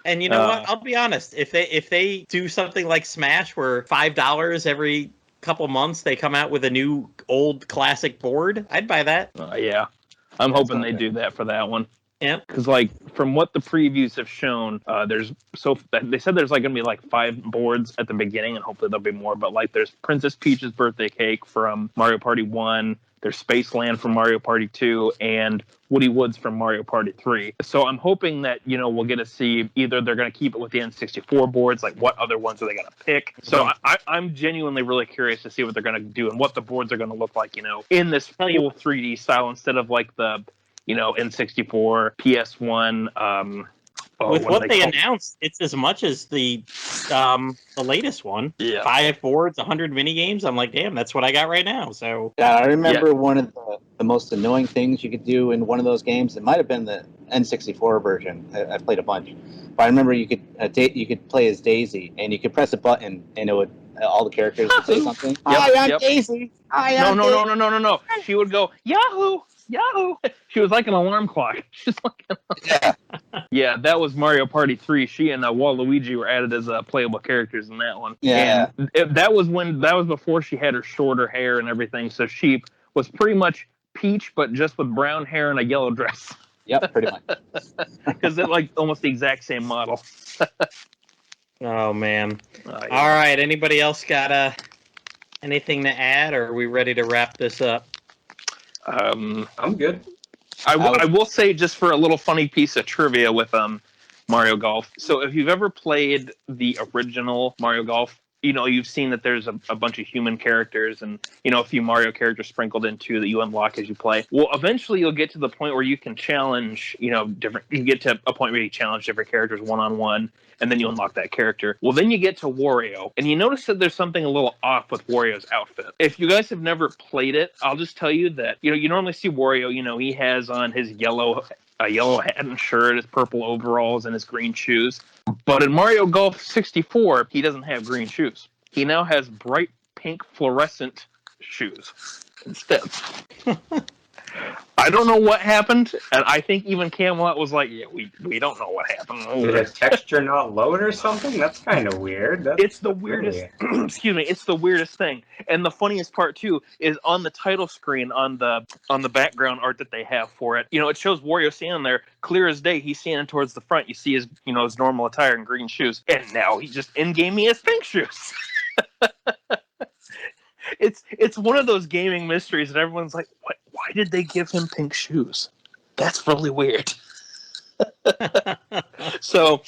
And you know what? I'll be honest. If they do something like Smash, where $5 every couple months they come out with a new old classic board, I'd buy that. Yeah, I'm hoping they do that for that one. Yeah, because like from what the previews have shown, they said there's like gonna be like 5 boards at the beginning, and hopefully there'll be more. But like there's Princess Peach's birthday cake from Mario Party 1. There's Spaceland from Mario Party 2 and Woody Woods from Mario Party 3. So I'm hoping that, we'll get to see either they're going to keep it with the N64 boards, like what other ones are they going to pick. So I'm genuinely really curious to see what they're going to do and what the boards are going to look like, in this full 3D style instead of like the, N64, PS1, with what they announced, it's as much as the latest one. Yeah. 5 boards, 100 mini games. I'm like, damn, that's what I got right now. So yeah, I remember one of the most annoying things you could do in one of those games. It might have been the N64 version. I played a bunch, but I remember you could play as Daisy, and you could press a button, and it would all the characters would say something. Hi, I'm Daisy. No. She would go Yahoo. Yahoo! She was like an alarm clock. She's like, yeah, that was Mario Party 3. She and Waluigi were added as playable characters in that one. Yeah, and that was before she had her shorter hair and everything. So she was pretty much Peach, but just with brown hair and a yellow dress. Yep, pretty much. Because they're like almost the exact same model. Oh man! Yeah. All right, anybody else got anything to add, or are we ready to wrap this up? I'm good. I will say, just for a little funny piece of trivia with Mario Golf. So if you've ever played the original Mario Golf, you've seen that there's a bunch of human characters and, a few Mario characters sprinkled into that you unlock as you play. Well, eventually you'll get to the point where you can challenge, you get to a point where you challenge different characters one-on-one, and then you unlock that character. Well, then you get to Wario, and you notice that there's something a little off with Wario's outfit. If you guys have never played it, I'll just tell you that, you normally see Wario, he has on his yellow hat and shirt, his purple overalls, and his green shoes. But in Mario Golf 64, he doesn't have green shoes. He now has bright pink fluorescent shoes instead. I don't know what happened, and I think even Camelot was like, yeah, we don't know what happened. Did the texture not load or something? That's kind of weird. It's the weirdest, excuse me, it's the weirdest thing. And the funniest part, too, is on the title screen, on the background art that they have for it, it shows Wario standing there, clear as day, he's standing towards the front. You see his, his normal attire and green shoes. And now he just in-game he has pink shoes. It's one of those gaming mysteries that everyone's like, what? Why did they give him pink shoes? That's really weird. So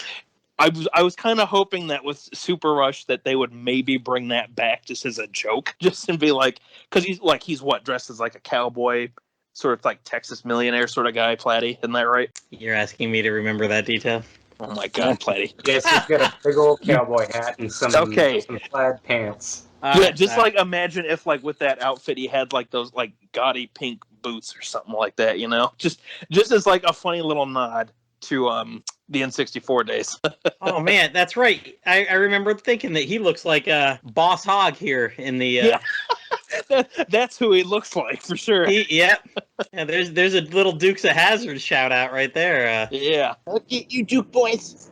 I was kind of hoping that with Super Rush that they would maybe bring that back just as a joke, just and be like, because he's what, dressed as like a cowboy, sort of like Texas millionaire sort of guy, Platty, isn't that right? You're asking me to remember that detail? Oh my God, Platty. Yes, he's got a big old cowboy hat and some plaid pants. Yeah, just like imagine if like with that outfit he had like those like gaudy pink boots or something like that, Just as like a funny little nod to the N64 days. Oh man, that's right. I remember thinking that he looks like Boss Hogg here in the. Yeah. That's who he looks like for sure. Yep. Yeah, there's a little Dukes of Hazzard shout out right there. Yeah. Look at you, Duke boys.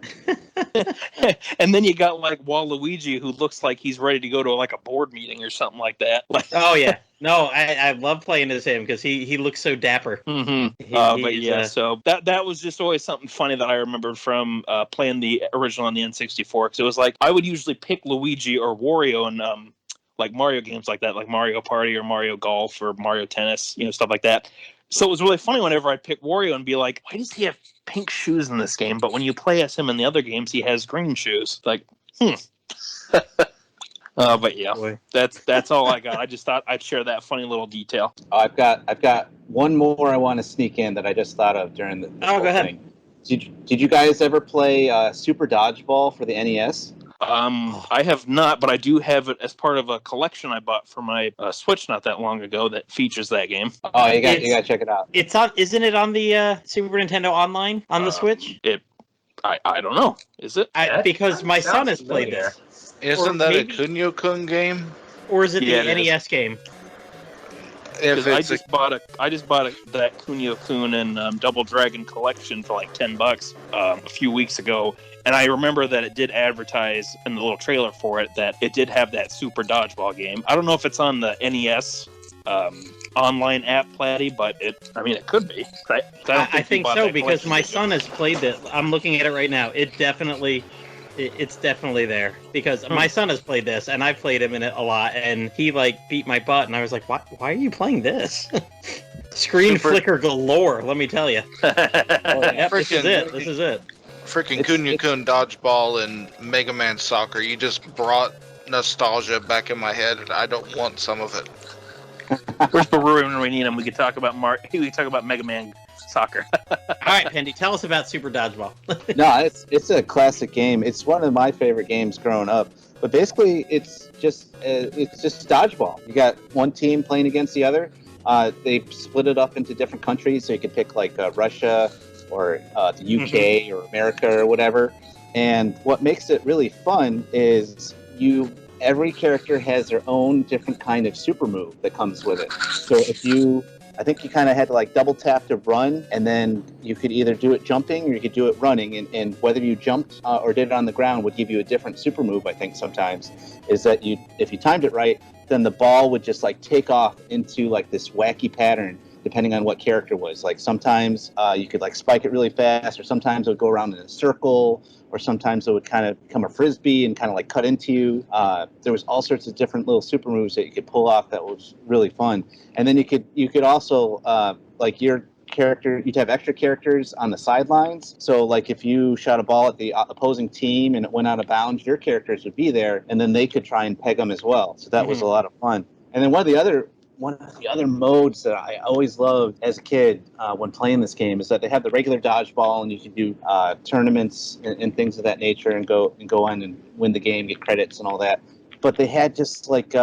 And then you got like Waluigi, who looks like he's ready to go to like a board meeting or something like that. Oh yeah. No, I love playing as him because he looks so dapper. Mm-hmm. But He's, yeah, so that was just always something funny that I remembered from playing the original on the N64. Because it was like I would usually pick Luigi or Wario and like Mario games like that, like Mario Party or Mario Golf or Mario Tennis, stuff like that. So it was really funny whenever I'd pick Wario and be like, why does he have pink shoes in this game? But when you play as him in the other games, he has green shoes. Like, but yeah, Boy. that's all I got. I just thought I'd share that funny little detail. Oh, I've got one more I want to sneak in that I just thought of during the Oh, whole go ahead. thing. Did you guys ever play Super Dodgeball for the NES? I have not, but I do have it as part of a collection I bought for my Switch not that long ago that features that game. Oh, you got to check it out. It's on. Isn't it on the Super Nintendo Online on the Switch? I don't know. Is it? Because my son sounds has played familiar. this. Isn't Or that maybe- a Kunio-kun game? Or is it Yeah, the it is. NES game? If I it's a, just bought that Kunio-kun and Double Dragon collection for like $10 a few weeks ago, and I remember that it did advertise in the little trailer for it that it did have that Super Dodgeball game. I don't know if it's on the NES online app, Platy, but it could be. I think so because my son has played this. I'm looking at it right now. It's definitely there because my son has played this and I've played him in it a lot, and he like beat my butt, and I was like, why are you playing this? Screen flicker galore, let me tell you. Yep, this is it. freaking Kunio-kun Dodgeball and Mega Man Soccer, you just brought nostalgia back in my head, and I don't want some of it. Where's Baru and we need him? We could talk about We could talk about Mega Man Soccer. All right, Pendy, tell us about Super Dodgeball. No, it's a classic game. It's one of my favorite games growing up. But basically, it's just dodgeball. You got one team playing against the other. They split it up into different countries, so you could pick like Russia or the UK or America or whatever. And what makes it really fun is every character has their own different kind of super move that comes with it. So I think you kind of had to like double tap to run, and then you could either do it jumping or you could do it running. And whether you jumped or did it on the ground would give you a different super move. I think sometimes is that if you timed it right, then the ball would just like take off into like this wacky pattern depending on what character was. Like sometimes you could like spike it really fast, or sometimes it would go around in a circle, or sometimes it would kind of become a frisbee and kind of like cut into you. There was all sorts of different little super moves that you could pull off that was really fun. And then you could also like your character, you'd have extra characters on the sidelines. So like if you shot a ball at the opposing team and it went out of bounds, your characters would be there, and then they could try and peg them as well. So that was a lot of fun. And then one of the other modes that I always loved as a kid when playing this game is that they have the regular dodgeball, and you can do tournaments and things of that nature, and go on and win the game, get credits and all that. But they had just like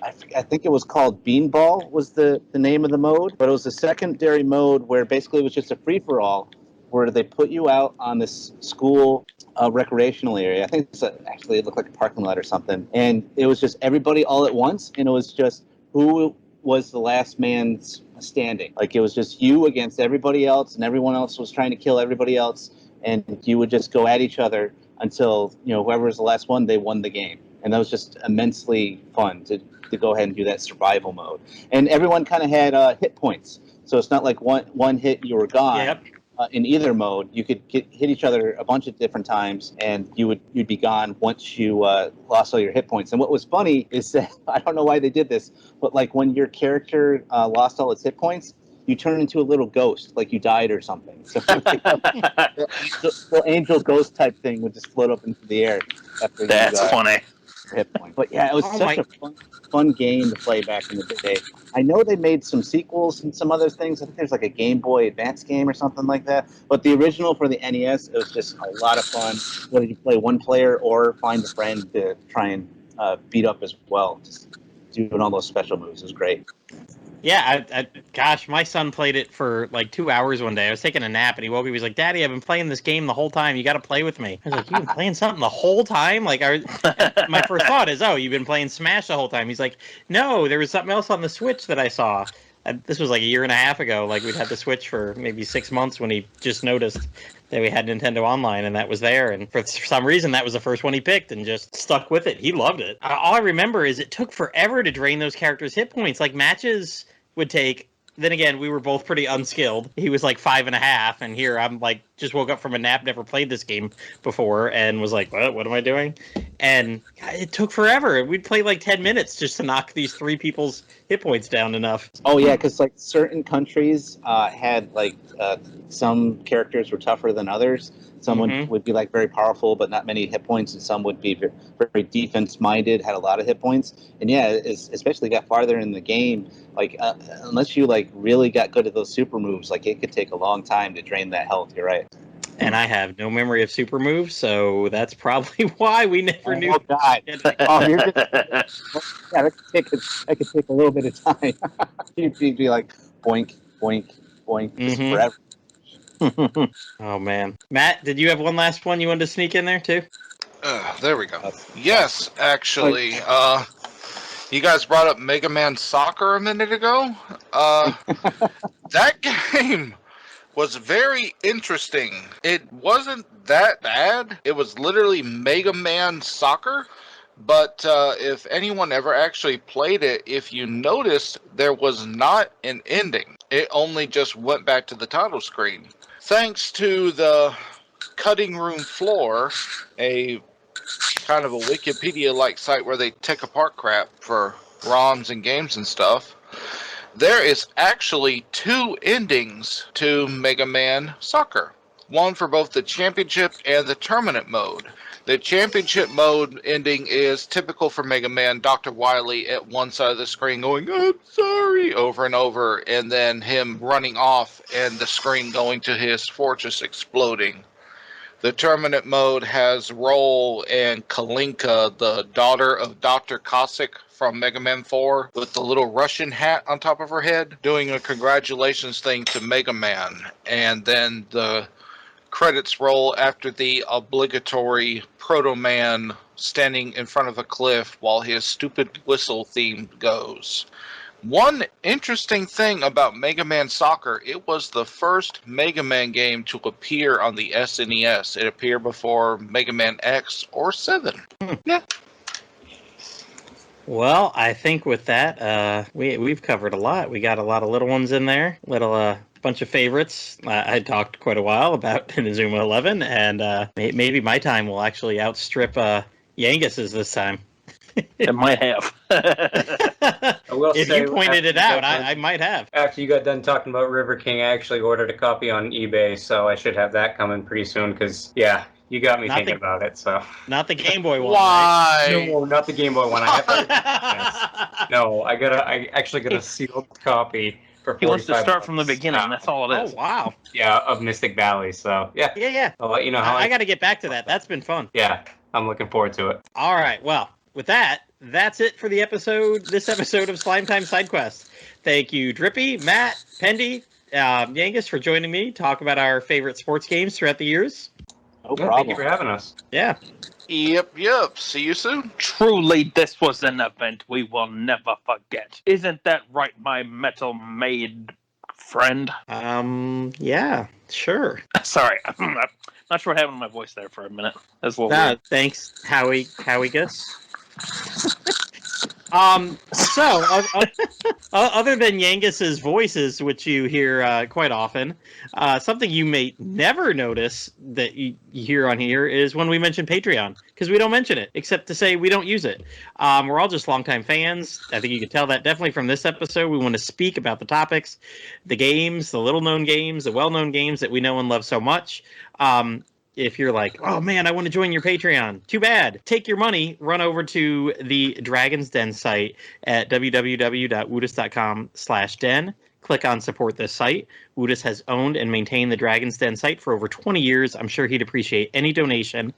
I think it was called Beanball was the name of the mode, but it was a secondary mode where basically it was just a free for all, where they put you out on this school recreational area. I think actually it looked like a parking lot or something, and it was just everybody all at once, and it was just who was the last man standing. Like it was just you against everybody else, and everyone else was trying to kill everybody else, and you would just go at each other until whoever was the last one, they won the game. And that was just immensely fun to go ahead and do that survival mode. And everyone kind of had hit points, so it's not like one hit you were gone. Yep. In either mode, you could hit each other a bunch of different times, and you'd be gone once you lost all your hit points. And what was funny is that I don't know why they did this, but like when your character lost all its hit points, you turn into a little ghost, like you died or something. So the angel ghost type thing would just float up into the air after That's funny. hit point. But yeah, it was such a fun game to play back in the day. I know they made some sequels and some other things. I think there's like a Game Boy Advance game or something like that. But the original for the NES, it was just a lot of fun. Whether you play one player or find a friend to try and beat up as well, just doing all those special moves. It was great. Yeah, gosh, my son played it for like 2 hours one day. I was taking a nap, and he woke up. He was like, "Daddy, I've been playing this game the whole time. You got to play with me." I was like, "You've been playing something the whole time?" Like, my first thought is, "Oh, you've been playing Smash the whole time." He's like, "No, there was something else on the Switch that I saw." This was like a year and a half ago. Like, we'd had the Switch for maybe 6 months when he just noticed that we had Nintendo Online, and that was there. And for some reason, that was the first one he picked and just stuck with it. He loved it. All I remember is it took forever to drain those characters' hit points. Like, matches would take. Then again, we were both pretty unskilled. He was like 5.5, and here I'm like, just woke up from a nap, never played this game before, and was like, what am I doing? And it took forever. We'd play like 10 minutes just to knock these 3 people's hit points down enough. Oh yeah, because like certain countries had like some characters were tougher than others. Some would be like very powerful, but not many hit points, and some would be very, very defense-minded, had a lot of hit points. And yeah, especially got farther in the game, like unless you like really got good at those super moves, like it could take a long time to drain that health. You're right. And I have no memory of super moves, so that's probably why we never knew. Oh God! Oh, you're yeah, that could take a little bit of time. You'd be like boink, boink, boink, just forever. Oh man, Matt, did you have one last one you wanted to sneak in there too? There we go. Yes, actually. You guys brought up Mega Man Soccer a minute ago. That game was very interesting. It wasn't that bad. It was literally Mega Man Soccer. But if anyone ever actually played it, if you noticed, there was not an ending. It only just went back to the title screen. Thanks to the cutting room floor, a kind of a Wikipedia-like site where they take apart crap for ROMs and games and stuff, there is actually 2 endings to Mega Man Soccer. One for both the championship and the tournament mode. The championship mode ending is typical for Mega Man, Dr. Wily at one side of the screen going, "I'm sorry," over and over, and then him running off and the screen going to his fortress exploding. The tournament mode has Roll and Kalinka, the daughter of Dr. Cossack from Mega Man 4, with the little Russian hat on top of her head, doing a congratulations thing to Mega Man. And then the credits roll after the obligatory Proto Man standing in front of a cliff while his stupid whistle theme goes. One interesting thing about Mega Man Soccer, it was the first Mega Man game to appear on the SNES. It appeared before Mega Man X or 7. Yeah. Well, I think with that, we've covered a lot. We got a lot of little ones in there, bunch of favorites. I talked quite a while about Inazuma 11, and maybe my time will actually outstrip Yangus's this time. It might have. If you pointed it out, I might have. After you got done talking about River King, I actually ordered a copy on eBay, so I should have that coming pretty soon, because, yeah, you got me thinking about it, so. Not the Game Boy one, Why? right? No, not the Game Boy one. No, I actually got a sealed copy. He wants to start from the beginning. That's all it is. Oh, wow. Yeah, of Mystic Valley. So, yeah. Yeah. I'll let you know how I got to get back to that. That's been fun. Yeah, I'm looking forward to it. All right. Well, with that, that's it for the episode. This episode of Slime Time Sidequest. Thank you, Drippy, Matt, Pendy, Yangus, for joining me. Talk about our favorite sports games throughout the years. No problem. Thank you for having us. Yeah. Yep. See you soon. Truly, this was an event we will never forget. Isn't that right, my metal maid friend? Yeah, sure. Sorry, I'm not sure what happened to my voice there for a minute. That's a little weird. Thanks, Howie Gus. So, other than Yangus's voices, which you hear quite often, something you may never notice that you hear on here is when we mention Patreon, because we don't mention it, except to say we don't use it. We're all just longtime fans. I think you can tell that definitely from this episode. We want to speak about the topics, the games, the little-known games, the well-known games that we know and love so much. If you're like, oh man, I want to join your Patreon, too bad. Take your money, run over to the Dragon's Den site at www.woodus.com/den. Click on support this site. Woodus has owned and maintained the Dragon's Den site for over 20 years. I'm sure he'd appreciate any donation.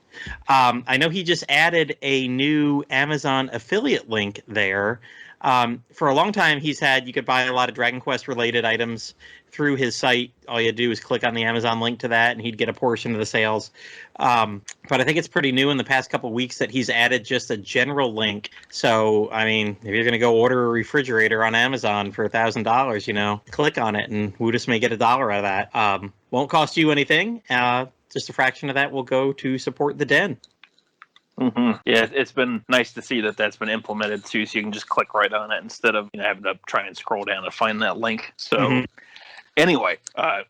I know he just added a new Amazon affiliate link there. For a long time, you could buy a lot of Dragon Quest related items through his site. All you had to do is click on the Amazon link to that, and he'd get a portion of the sales. But I think it's pretty new in the past couple of weeks that he's added just a general link. So, I mean, if you're going to go order a refrigerator on Amazon for $1,000, click on it, and Woodus may get $1 out of that. Won't cost you anything. Just a fraction of that will go to support the den. Mm-hmm. Yeah, it's been nice to see that that's been implemented too, so you can just click right on it instead of having to try and scroll down to find that link. So, Anyway,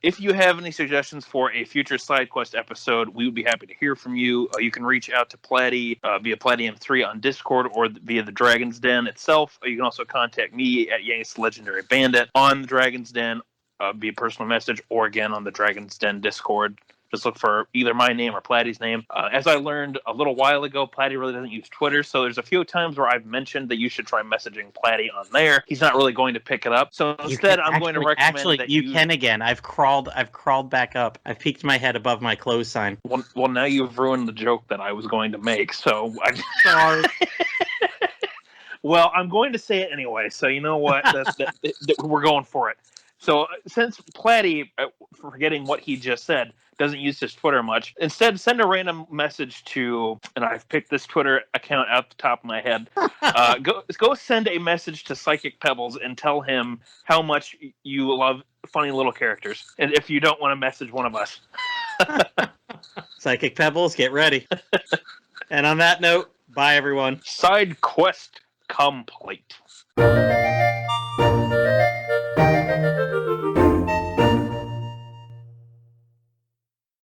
if you have any suggestions for a future SideQuest episode, we would be happy to hear from you. You can reach out to Platy via Plattym3 on Discord or via the Dragon's Den itself. You can also contact me at YangustheLegendaryBandit on the Dragon's Den via personal message or again on the Dragon's Den Discord. Just look for either my name or Platty's name. As I learned a little while ago, Platty really doesn't use Twitter, so there's a few times where I've mentioned that you should try messaging Platty on there. He's not really going to pick it up, so instead I'm going to recommend that you can again. I've crawled back up. I've peeked my head above my close sign. Well, now you've ruined the joke that I was going to make, so I'm sorry. Well, I'm going to say it anyway, so you know what? We're going for it. So since Platty, forgetting what he just said, doesn't use his Twitter much, instead send a random message to, and I've picked this Twitter account out the top of my head, go send a message to Psychic Pebbles and tell him how much you love funny little characters, and if you don't want to message one of us. Psychic Pebbles, get ready. And on that note, bye everyone. Side quest complete.